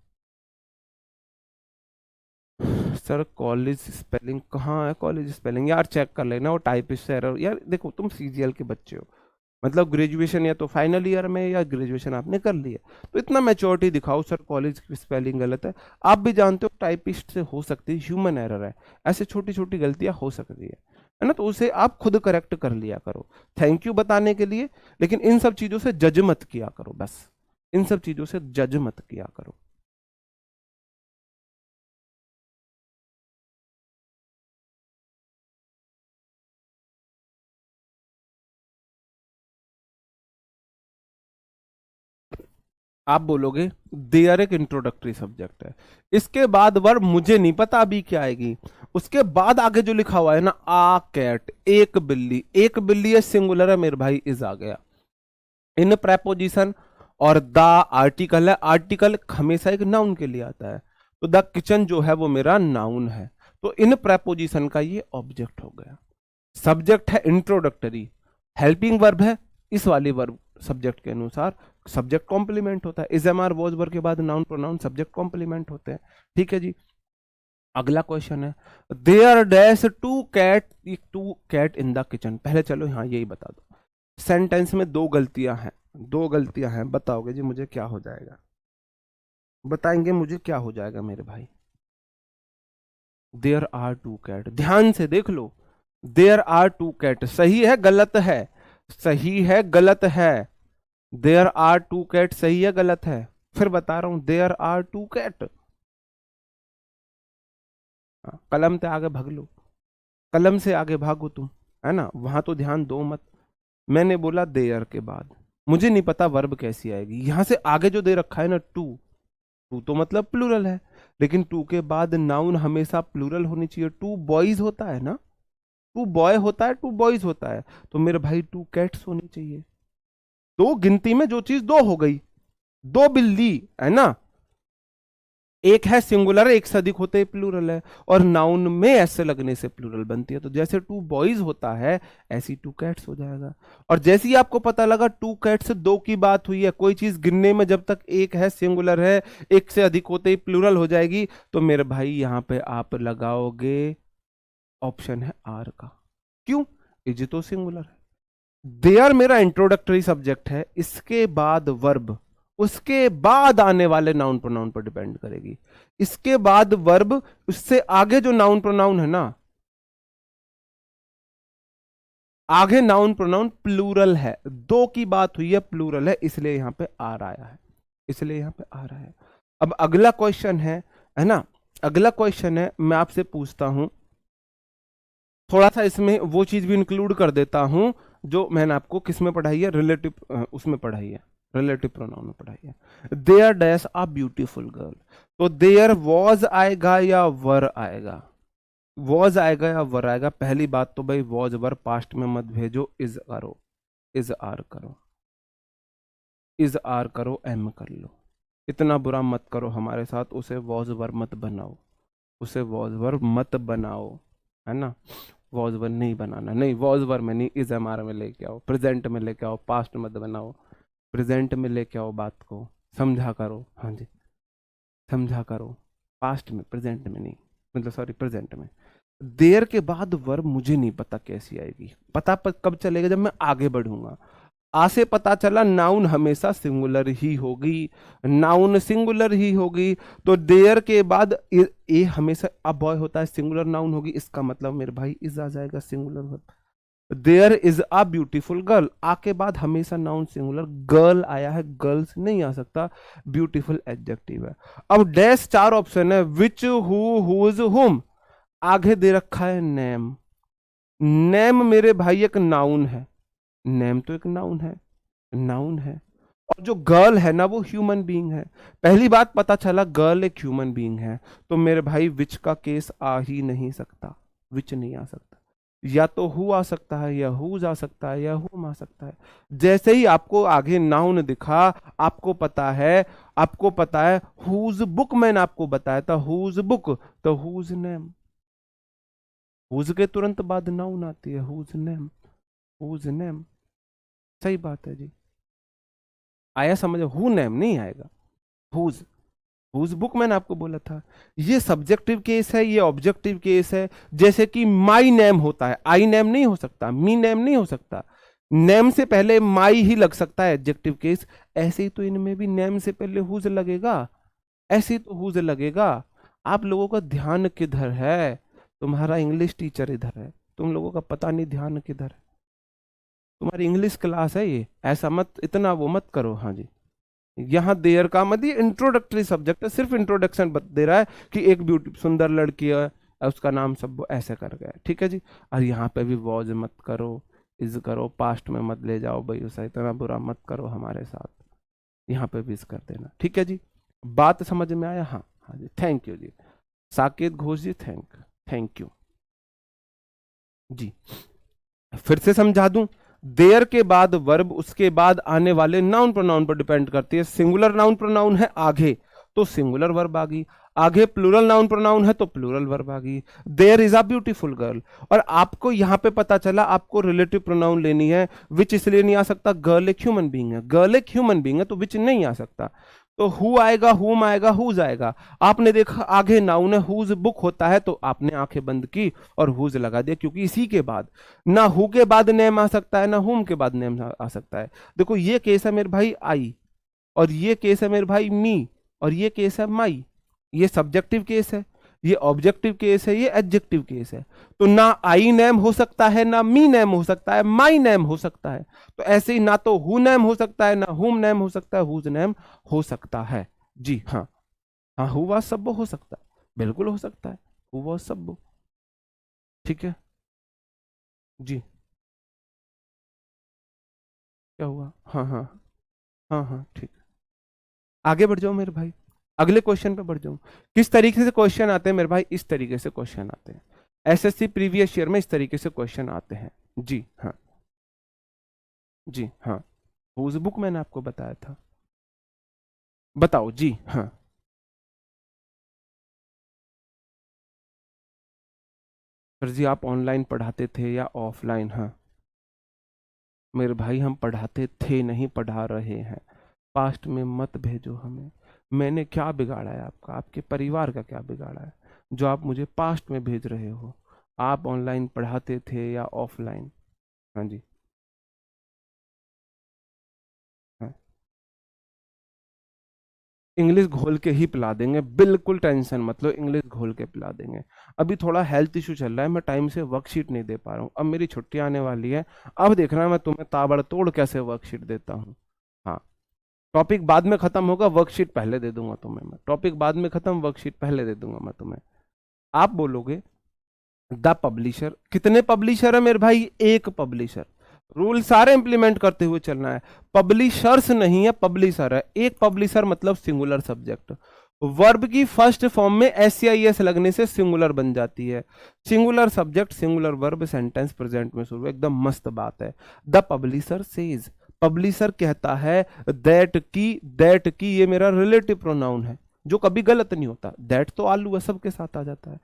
सर कॉलेज स्पेलिंग कहाँ है, कॉलेज स्पेलिंग यार चेक कर लेना, वो टाइपिस्ट एरर। यार देखो तुम CGL के बच्चे हो, मतलब ग्रेजुएशन या तो फाइनल ईयर में या ग्रेजुएशन आपने कर लिया, तो इतना मैच्योरिटी दिखाओ। सर कॉलेज की स्पेलिंग गलत है, आप भी जानते हो टाइपिस्ट से हो सकती है, ह्यूमन एरर है, ऐसे छोटी छोटी गलतियां हो सकती है ना, तो उसे आप खुद करेक्ट कर लिया करो। थैंक यू बताने के लिए, लेकिन इन सब चीजों से जज मत किया करो, बस इन सब चीजों से जज मत किया करो। आप बोलोगे देयर एक इंट्रोडक्टरी सब्जेक्ट है, इसके बाद वर्ब मुझे नहीं पता अभी क्या आएगी। उसके बाद आगे जो लिखा हुआ है ना, आ कैट, एक बिल्ली, एक बिल्ली है, सिंगुलर है मेरे भाई, इज आ गया। इन प्रेपोजिशन और द आर्टिकल है, आर्टिकल हमेशा एक नाउन के लिए आता है, तो द किचन जो है वो मेरा नाउन है, तो इन प्रेपोजिशन का ये ऑब्जेक्ट हो गया। सब्जेक्ट है इंट्रोडक्टरी, हेल्पिंग वर्ब है, इस वाली वर्ब सब्जेक्ट के अनुसार सब्जेक्ट कॉम्प्लीमेंट होता है। Is am are was verb के बाद नाउन प्रोनाउन सब्जेक्ट कॉम्प्लीमेंट होते हैं। ठीक है जी, अगला क्वेश्चन है, there dash two cat in the kitchen. पहले चलो हाँ यही बता दो, सेंटेंस में दो गलतियां हैं, दो गलतियां हैं, बताओगे जी मुझे क्या हो जाएगा, बताएंगे मुझे क्या हो जाएगा मेरे भाई। देयर आर टू कैट, ध्यान से देख लो, देयर आर टू कैट सही है गलत है, सही है गलत है, देयर आर टू कैट सही है गलत है, फिर बता रहा हूं देयर आर टू कैट। कलम से आगे भाग लो, कलम से आगे भागो तुम, है ना, वहां तो ध्यान दो मत। मैंने बोला देयर के बाद, मुझे नहीं पता वर्ब कैसी आएगी, यहां से आगे जो दे रखा है ना टू, टू तो मतलब प्लूरल है, लेकिन टू के बाद नाउन हमेशा प्लूरल होनी चाहिए। टू बॉयज होता है ना, टू बॉय होता है, टू बॉयज होता है, तो मेरे भाई टू कैट्स होनी चाहिए। दो गिनती में जो चीज दो हो गई, दो बिल्ली, है ना, एक है सिंगुलर, एक से अधिक होते प्लूरल है, और नाउन में ऐसे लगने से प्लूरल बनती है। तो जैसे टू बॉयज होता है ऐसी टू कैट्स हो जाएगा। और जैसे ही आपको पता लगा टू कैट्स दो की बात हुई है, कोई चीज गिनने में जब तक एक है सिंगुलर है, एक से अधिक होते ही प्लूरल हो जाएगी, तो मेरे भाई यहां पे आप लगाओगे ऑप्शन है आर का। क्यों, इज तो सिंगुलर है। देयर मेरा इंट्रोडक्टरी सब्जेक्ट है, इसके बाद वर्ब, उसके बाद आने वाले नाउन प्रोनाउन पर डिपेंड करेगी। इसके बाद वर्ब, उससे आगे जो नाउन प्रोनाउन है ना, आगे नाउन प्रोनाउन प्लूरल है, दो की बात हुई है प्लूरल है, इसलिए यहां पे आर आया है, इसलिए यहां पे आ रहा है। अब अगला क्वेश्चन है ना, अगला क्वेश्चन है, मैं आपसे पूछता हूं, थोड़ा सा इसमें वो चीज भी इंक्लूड कर देता हूं जो मैंने आपको किसमें पढ़ाई है, रिलेटिव उसमें पढ़ाई है, रिलेटिव प्रोनाउन में पढ़ाई है। There dash a beautiful girl, तो देयर वॉज आएगा या वर आएगा, वॉज आएगा या वर आएगा। पहली बात तो भाई वॉज वर पास्ट में मत भेजो, इज करो, इज आर करो, इज आर करो, एम कर लो, इतना बुरा मत करो हमारे साथ, उसे वॉज वर मत बनाओ, उसे वॉज वर मत बनाओ, है ना, वॉज वर नहीं बनाना, नहीं वॉज वर में नहीं, इज एम आर में लेके आओ, प्रेजेंट में लेके आओ, पास्ट मत बनाओ, प्रेजेंट में लेके आओ, बात को समझा करो, हाँ जी समझा करो, पास्ट में, प्रेजेंट में नहीं, मतलब सॉरी प्रेजेंट में। देर के बाद वर्ब मुझे नहीं पता कैसी आएगी, पता कब चलेगा, जब मैं आगे बढ़ूंगा। आ से पता चला नाउन हमेशा सिंगुलर ही होगी, नाउन सिंगुलर ही होगी, तो देयर के बाद ए हमेशा, अब बॉय होता है सिंगुलर नाउन होगी, इसका मतलब मेरे भाई इज आ जाएगा singular verb. There is a beautiful girl, a के बाद हमेशा नाउन सिंगुलर, गर्ल आया है, गर्ल्स नहीं आ सकता, ब्यूटीफुल एडजेक्टिव है। अब डैश चार ऑप्शन है, विच, हु, हुज, हुम, आगे दे रखा है नेम, नेम मेरे भाई एक नाउन है, नेम तो एक नाउन है, नाउन है, और जो गर्ल है ना वो ह्यूमन बीइंग है। पहली बात पता चला गर्ल एक ह्यूमन बीइंग है, तो मेरे भाई विच का केस आ ही नहीं सकता, विच नहीं आ सकता, या तो हु आ सकता है, या हुज आ सकता है, या हुम आ सकता है। जैसे ही आपको आगे नाउन दिखा, आपको पता है, आपको पता है हुज बुक, मैंने आपको बताया था हुज बुक, तो हुज नेम, हुज के तुरंत बाद नाउन आती है, हुज नेम, हुज नेम, सही बात है जी, आया समझ, हु नेम नहीं आएगा, हुज, हुज बुक मैंने आपको बोला था। ये सब्जेक्टिव केस है, ये ऑब्जेक्टिव केस है। जैसे कि माई नेम होता है, आई नेम नहीं हो सकता, मी नेम नहीं हो सकता, नेम से पहले माई ही लग सकता है एडजेक्टिव केस, ऐसे ही तो इनमें भी नेम से पहले हुज लगेगा, ऐसे ही तो हुज लगेगा। आप लोगों का ध्यान किधर है, तुम्हारा इंग्लिश टीचर इधर है, तुम लोगों का पता नहीं ध्यान किधर है, तुम्हारी इंग्लिश क्लास है ये, ऐसा मत, इतना वो मत करो, हाँ जी। यहाँ देयर का मत, ये इंट्रोडक्टरी सब्जेक्ट है, सिर्फ इंट्रोडक्शन दे रहा है कि एक ब्यूटी सुंदर लड़की है, उसका नाम सब ऐसे कर गया, ठीक है जी। और यहाँ पे भी वॉज मत करो, इज करो, पास्ट में मत ले जाओ भाई उसे, इतना बुरा मत करो हमारे साथ, यहाँ पे भी इस कर देना, ठीक है जी। बात समझ में आया, हाँ हाँ जी, थैंक यू जी, साकेत घोष जी, थैंक यू जी। फिर से समझा दूं, देयर के बाद वर्ब, उसके बाद आने वाले नाउन प्रोनाउन पर डिपेंड करती है। सिंगुलर नाउन प्रोनाउन है आगे, तो सिंगुलर वर्ब आ गई, आगे प्लूरल नाउन प्रोनाउन है तो प्लूरल वर्ब आ गई। There is a beautiful girl, और आपको यहां पे पता चला आपको रिलेटिव प्रोनाउन लेनी है, विच इसलिए नहीं आ सकता, गर्ल एक ह्यूमन बीइंग है, गर्ल एक ह्यूमन बीइंग है तो विच नहीं आ सकता। तो हु आएगा, हुम आएगा, हुज आएगा। आपने देखा आगे नाउन है, हुज बुक होता है, तो आपने आंखें बंद की और हुज लगा दिया, क्योंकि इसी के बाद ना हु के बाद नेम आ सकता है, ना हुम के बाद नेम आ सकता है। देखो ये केस है मेरे भाई आई, और ये केस है मेरे भाई मी, और ये केस है माई। ये सब्जेक्टिव केस है, ये ऑब्जेक्टिव केस है, ये एडजेक्टिव केस है। तो ना आई नेम हो सकता है, ना मी नेम हो सकता है, माई नेम हो सकता है। तो ऐसे ही ना तो हु नेम हो सकता है, ना हुम नेम हो सकता है, हुज नेम हो सकता है। जी हाँ। हाँ, हु वाज सब्बो हो सकता है, बिल्कुल हो सकता है, हु वाज सब्बो। ठीक है जी। क्या हुआ? हाँ हाँ। हाँ हाँ ठीक। आगे बढ़ जाओ मेरे भाई, अगले क्वेश्चन पे बढ़ जाऊं। किस तरीके से क्वेश्चन आते हैं मेरे भाई? इस तरीके से क्वेश्चन आते हैं, एसएससी प्रीवियस ईयर में इस तरीके से क्वेश्चन आते हैं। जी हाँ। जी हाँ। उस बुक मैंने आपको बताया था। बताओ जी हाँ। सर जी आप ऑनलाइन पढ़ाते थे या ऑफलाइन? हाँ मेरे भाई हम पढ़ाते थे, नहीं पढ़ा रहे हैं। पास्ट में मत भेजो हमें। मैंने क्या बिगाड़ा है आपका, आपके परिवार का क्या बिगाड़ा है जो आप मुझे पास्ट में भेज रहे हो? आप ऑनलाइन पढ़ाते थे या ऑफलाइन? हाँ जी। हाँ। इंग्लिश घोल के ही पिला देंगे, बिल्कुल टेंशन मत लो, इंग्लिश घोल के पिला देंगे। अभी थोड़ा हेल्थ इशू चल रहा है, मैं टाइम से वर्कशीट नहीं दे पा रहा हूँ। अब मेरी छुट्टी आने वाली है, अब देखना मैं तुम्हें ताबड़तोड़ कैसे वर्कशीट देता हूँ। हाँ, टॉपिक बाद में खत्म होगा, वर्कशीट पहले दे दूंगा तुम्हें मैं। टॉपिक बाद में खत्म, वर्कशीट पहले दे दूंगा मैं तुम्हें। आप बोलोगे द पब्लिशर, कितने पब्लिशर है मेरे भाई? एक पब्लिशर। रूल सारे इंप्लीमेंट करते हुए चलना है। पब्लिशर्स नहीं है, पब्लिशर है। एक पब्लिशर मतलब सिंगुलर सब्जेक्ट। वर्ब की फर्स्ट फॉर्म में एस या एस लगने से सिंगुलर बन जाती है। Singular subject, singular verb, sentence present में शुरू, एकदम मस्त बात है। द पब्लिशर सेज, पब्लिशर कहता है दैट की ये मेरा रिलेटिव प्रोनाउन है, जो कभी गलत नहीं होता। दैट तो आलू है, सबके साथ आ जाता है।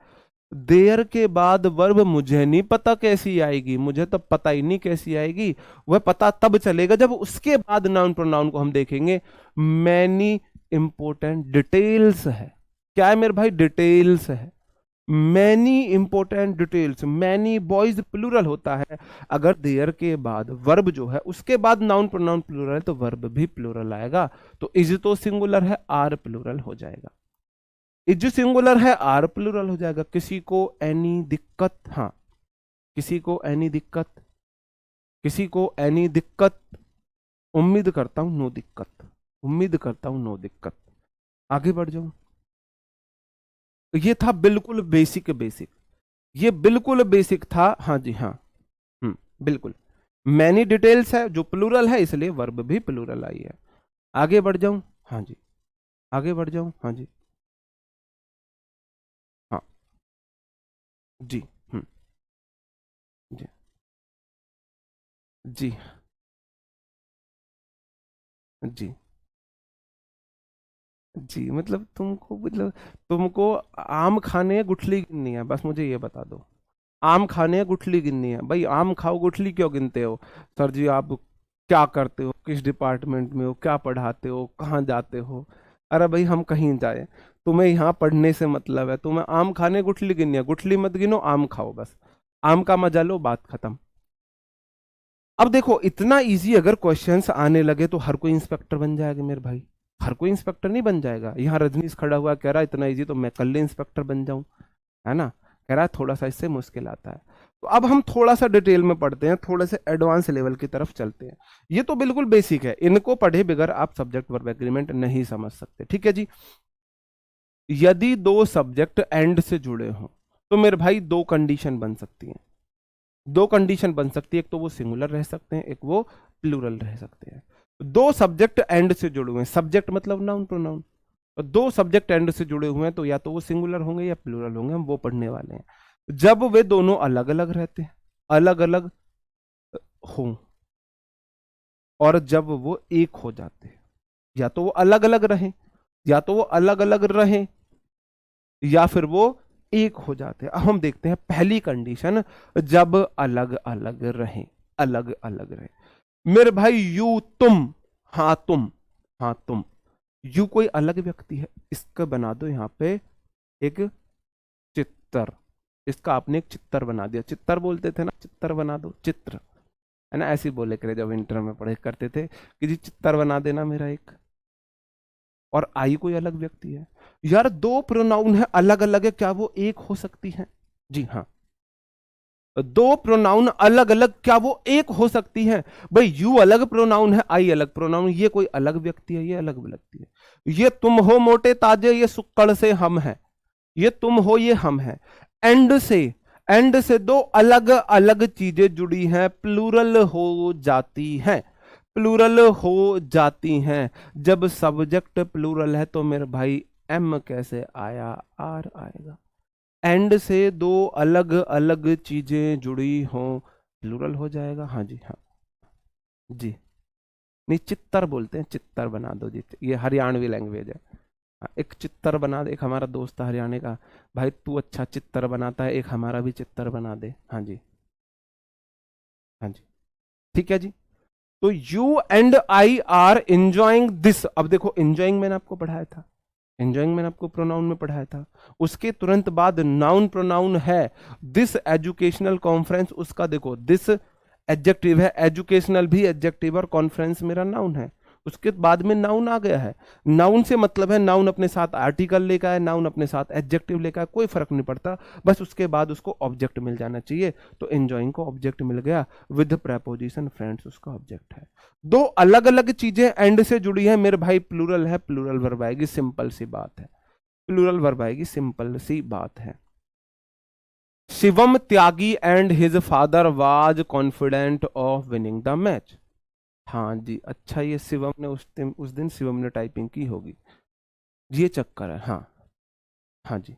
देयर के बाद वर्ब मुझे नहीं पता कैसी आएगी, मुझे तो पता ही नहीं कैसी आएगी। वह पता तब चलेगा जब उसके बाद नाउन प्रोनाउन को हम देखेंगे। मैनी इंपोर्टेंट डिटेल्स है। क्या है मेरे भाई? डिटेल्स है। Many important details, many boys plural होता है। अगर देयर के बाद वर्ब जो है उसके बाद नाउन प्रोनाउन प्लूरल है, तो वर्ब भी प्लूरल आएगा। तो इज तो सिंगुलर है, आर प्लूरल हो जाएगा। इज सिंगुलर है, आर प्लूरल हो जाएगा। किसी को एनी दिक्कत? हाँ, किसी को एनी दिक्कत? किसी को एनी दिक्कत? उम्मीद करता हूं नो दिक्कत, उम्मीद करता हूं नो दिक्कत। आगे बढ़ जाऊं। ये था बिल्कुल बेसिक बेसिक, ये बिल्कुल बेसिक था। हाँ जी हाँ। बिल्कुल। मैनी डिटेल्स है जो प्लूरल है, इसलिए वर्ब भी प्लूरल आई है। आगे बढ़ जाऊं। हाँ जी। आगे बढ़ जाऊं। हाँ जी। हाँ जी। हम्म। जी जी। जी जी, मतलब तुमको, मतलब तुमको आम खाने है गुठली गिननी है, बस मुझे ये बता दो। आम खाने है गुठली गिननी है, भाई आम खाओ गुठली क्यों गिनते हो? सर जी आप क्या करते हो, किस डिपार्टमेंट में हो, क्या पढ़ाते हो, कहाँ जाते हो? अरे भाई हम कहीं जाए, तुम्हें यहाँ पढ़ने से मतलब है, तुम्हें आम खाने गुठली गिननी है, गुठली मत गिनो, आम खाओ बस। आम का मजा लो, बात खत्म। अब देखो इतना इजी अगर क्वेश्चंस आने लगे तो हर कोई इंस्पेक्टर बन जाएगा मेरे भाई। हर कोई इंस्पेक्टर नहीं बन जाएगा। यहाँ रजनीश खड़ा हुआ कह रहा है इतना इजी तो मैं कल इंस्पेक्टर बन जाऊं, है ना? कह रहा है थोड़ा सा इससे मुश्किल आता है। तो अब हम थोड़ा सा डिटेल में पढ़ते हैं, थोड़े से एडवांस लेवल की तरफ चलते हैं। ये तो बिल्कुल बेसिक है, इनको पढ़े बगैर आप सब्जेक्ट वर्ब एग्रीमेंट नहीं समझ सकते। ठीक है जी। यदि दो सब्जेक्ट एंड से जुड़े हों तो मेरे भाई दो कंडीशन बन सकती हैं। दो कंडीशन बन सकती है, एक तो वो सिंगुलर रह सकते हैं, एक वो प्लूरल रह सकते हैं। दो सब्जेक्ट एंड से जुड़े हुए हैं, सब्जेक्ट मतलब नाउन प्रोनाउन। तो दो सब्जेक्ट एंड से जुड़े हुए हैं तो या तो वो सिंगुलर होंगे या प्लूरल होंगे, हम वो पढ़ने वाले हैं। जब वे दोनों अलग अलग रहते हैं, अलग अलग हों, और जब वो एक हो जाते हैं, या तो वो अलग अलग रहें, या तो वो अलग अलग रहें, या फिर वो एक हो जाते हैं। अब हम देखते हैं पहली कंडीशन, जब अलग अलग रहें। अलग अलग रहे मेरे भाई, यू तुम, हाँ तुम, हाँ तुम, यू कोई अलग व्यक्ति है, इसका बना दो यहाँ पे एक चित्र, इसका आपने एक चित्र बना दिया, चित्र बोलते थे ना, चित्र बना दो, चित्र है ना, ऐसे ही बोले करे जब इंटर में पढ़े करते थे कि जी चित्र बना देना मेरा एक। और आई कोई अलग व्यक्ति है। यार दो प्रोनाउन है अलग अलग है, क्या वो एक हो सकती है? जी हाँ, दो प्रोनाउन अलग अलग, क्या वो एक हो सकती है? भाई यू अलग प्रोनाउन है, आई अलग प्रोनाउन, ये कोई अलग व्यक्ति है? ये अलग व्यक्ति है। ये तुम हो मोटे ताजे, ये सुक्कड़ से हम है, ये तुम हो ये हम है। एंड से दो अलग अलग चीजें जुड़ी हैं, प्लूरल हो जाती हैं, प्लूरल हो जाती हैं। जब सब्जेक्ट प्लूरल है तो मेरे भाई एम कैसे आया? आर आएगा। एंड से दो अलग अलग चीजें जुड़ी हों, प्लूरल हो जाएगा। हाँ जी, हाँ जी, नहीं चित्तर बोलते हैं, चित्तर बना दो जी, ये हरियाणवी लैंग्वेज है। हाँ, एक चित्तर बना दे, एक हमारा दोस्त है हरियाणा का, भाई तू अच्छा चित्तर बनाता है, एक हमारा भी चित्तर बना दे। हाँ जी, हाँ जी, ठीक है जी। तो you and I R enjoying this. अब देखो एंजॉइंग मैंने आपको पढ़ाया था, एंजॉइंग मैंने आपको प्रोनाउन में पढ़ाया था। उसके तुरंत बाद नाउन प्रोनाउन है दिस एजुकेशनल कॉन्फ्रेंस, उसका देखो दिस एडजेक्टिव है, एजुकेशनल भी एडजेक्टिव और कॉन्फ्रेंस मेरा नाउन है। उसके बाद में नाउन आ गया है। नाउन से मतलब है नाउन अपने साथ आर्टिकल लेकर है, नाउन अपने साथ एडजेक्टिव लेकर है, कोई फर्क नहीं पड़ता, बस उसके बाद उसको ऑब्जेक्ट मिल जाना चाहिए। तो एंजॉइंग को ऑब्जेक्ट मिल गया, विद प्रेपोजिशन फ्रेंड्स उसका ऑब्जेक्ट है। दो अलग अलग चीजें एंड से जुड़ी है मेरे भाई, प्लूरल है, प्लूरल वर्ब आएगी, सिंपल सी बात है, प्लूरल वर्ब आएगी, सिंपल सी बात है। Shivam Tyagi and his father was confident of winning the match. हाँ जी, अच्छा ये शिवम ने उस दिन शिवम ने टाइपिंग की होगी, ये चक्कर है। हाँ हाँ जी,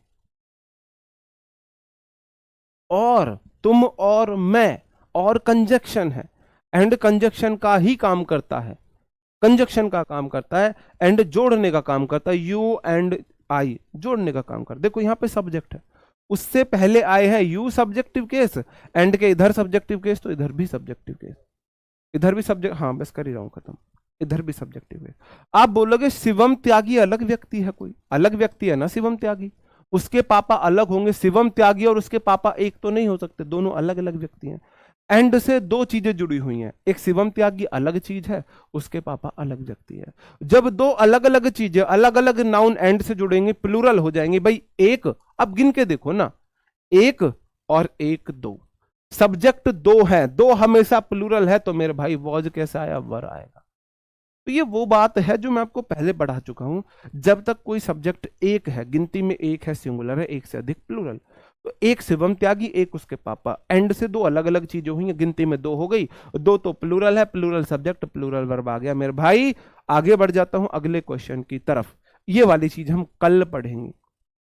और तुम और मैं, और कंजक्शन है, एंड कंजक्शन का ही काम करता है, कंजक्शन का काम करता है, एंड जोड़ने का काम करता है, यू एंड आई जोड़ने का काम करता है। देखो यहाँ पे सब्जेक्ट है, उससे पहले आए हैं यू सब्जेक्टिव केस, एंड के इधर सब्जेक्टिव केस, तो इधर भी सब्जेक्टिव केस, इधर भी सब्जेक्ट, हाँ बस कर ही रहा हूं खत्म, इधर भी सब्जेक्टिव है। आप बोलोगे शिवम त्यागी अलग व्यक्ति है, कोई अलग व्यक्ति है ना शिवम त्यागी, उसके पापा अलग होंगे, शिवम त्यागी और उसके पापा एक तो नहीं हो सकते, दोनों अलग अलग व्यक्ति हैं। एंड से दो चीजें जुड़ी हुई हैं, एक शिवम त्यागी अलग चीज है, उसके पापा अलग व्यक्ति है। जब दो अलग अलग चीजें अलग अलग नाउन एंड से जुड़ेंगे, प्लूरल हो जाएंगे भाई। एक, अब गिन के देखो ना, एक और एक दो, सब्जेक्ट दो है, दो हमेशा प्लूरल है, तो मेरे भाई वॉज कैसा आया? वर आएगा। तो ये वो बात है जो मैं आपको पहले पढ़ा चुका हूं, जब तक कोई सब्जेक्ट एक है, गिनती में एक है, सिंगुलर है, एक से अधिक प्लूरल, तो एक शिवम त्यागी, एक उसके पापा, एंड से दो अलग अलग चीजें हुई हैं, गिनती में दो हो गई, दो तो प्लूरल है, प्लूरल सब्जेक्ट प्लूरल वर्ब आ गया मेरे भाई। आगे बढ़ जाता हूं अगले क्वेश्चन की तरफ, ये वाली चीज हम कल पढ़ेंगे,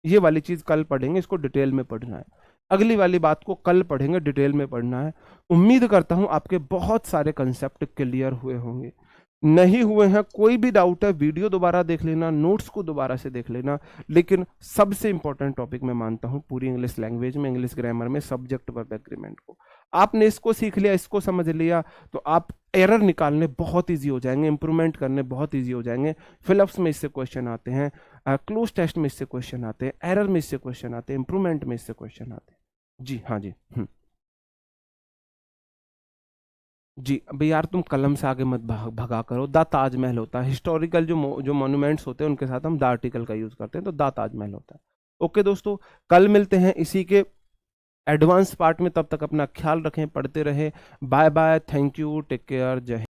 ये वाली चीज कल पढ़ेंगे, इसको डिटेल में पढ़ना है, अगली वाली बात को कल पढ़ेंगे, डिटेल में पढ़ना है। उम्मीद करता हूं आपके बहुत सारे कंसेप्ट क्लियर हुए होंगे, नहीं हुए हैं कोई भी डाउट है वीडियो दोबारा देख लेना, नोट्स को दोबारा से देख लेना। लेकिन सबसे इंपॉर्टेंट टॉपिक मैं मानता हूं पूरी इंग्लिश लैंग्वेज में, इंग्लिश ग्रामर में, सब्जेक्ट वर्ब एग्रीमेंट को आपने इसको सीख लिया, इसको समझ लिया, तो आप एरर निकालने बहुत ईजी हो जाएंगे, इंप्रूवमेंट करने बहुत ईजी हो जाएंगे। फिलअप्स में इससे क्वेश्चन आते हैं, क्लोज टेस्ट में इससे क्वेश्चन आते हैं, एरर में इससे क्वेश्चन आते हैं, इंप्रूवमेंट में इससे क्वेश्चन आते हैं। जी हाँ जी, जी अभी यार तुम कलम से आगे मत भगा करो, द ताजमहल होता है, हिस्टोरिकल जो मॉन्यूमेंट्स होते हैं उनके साथ हम द आर्टिकल का यूज करते हैं, तो द ताजमहल होता है। ओके दोस्तों, कल मिलते हैं इसी के एडवांस पार्ट में, तब तक अपना ख्याल रखें, पढ़ते रहें, bye bye, thank you, take care, जय हिंद।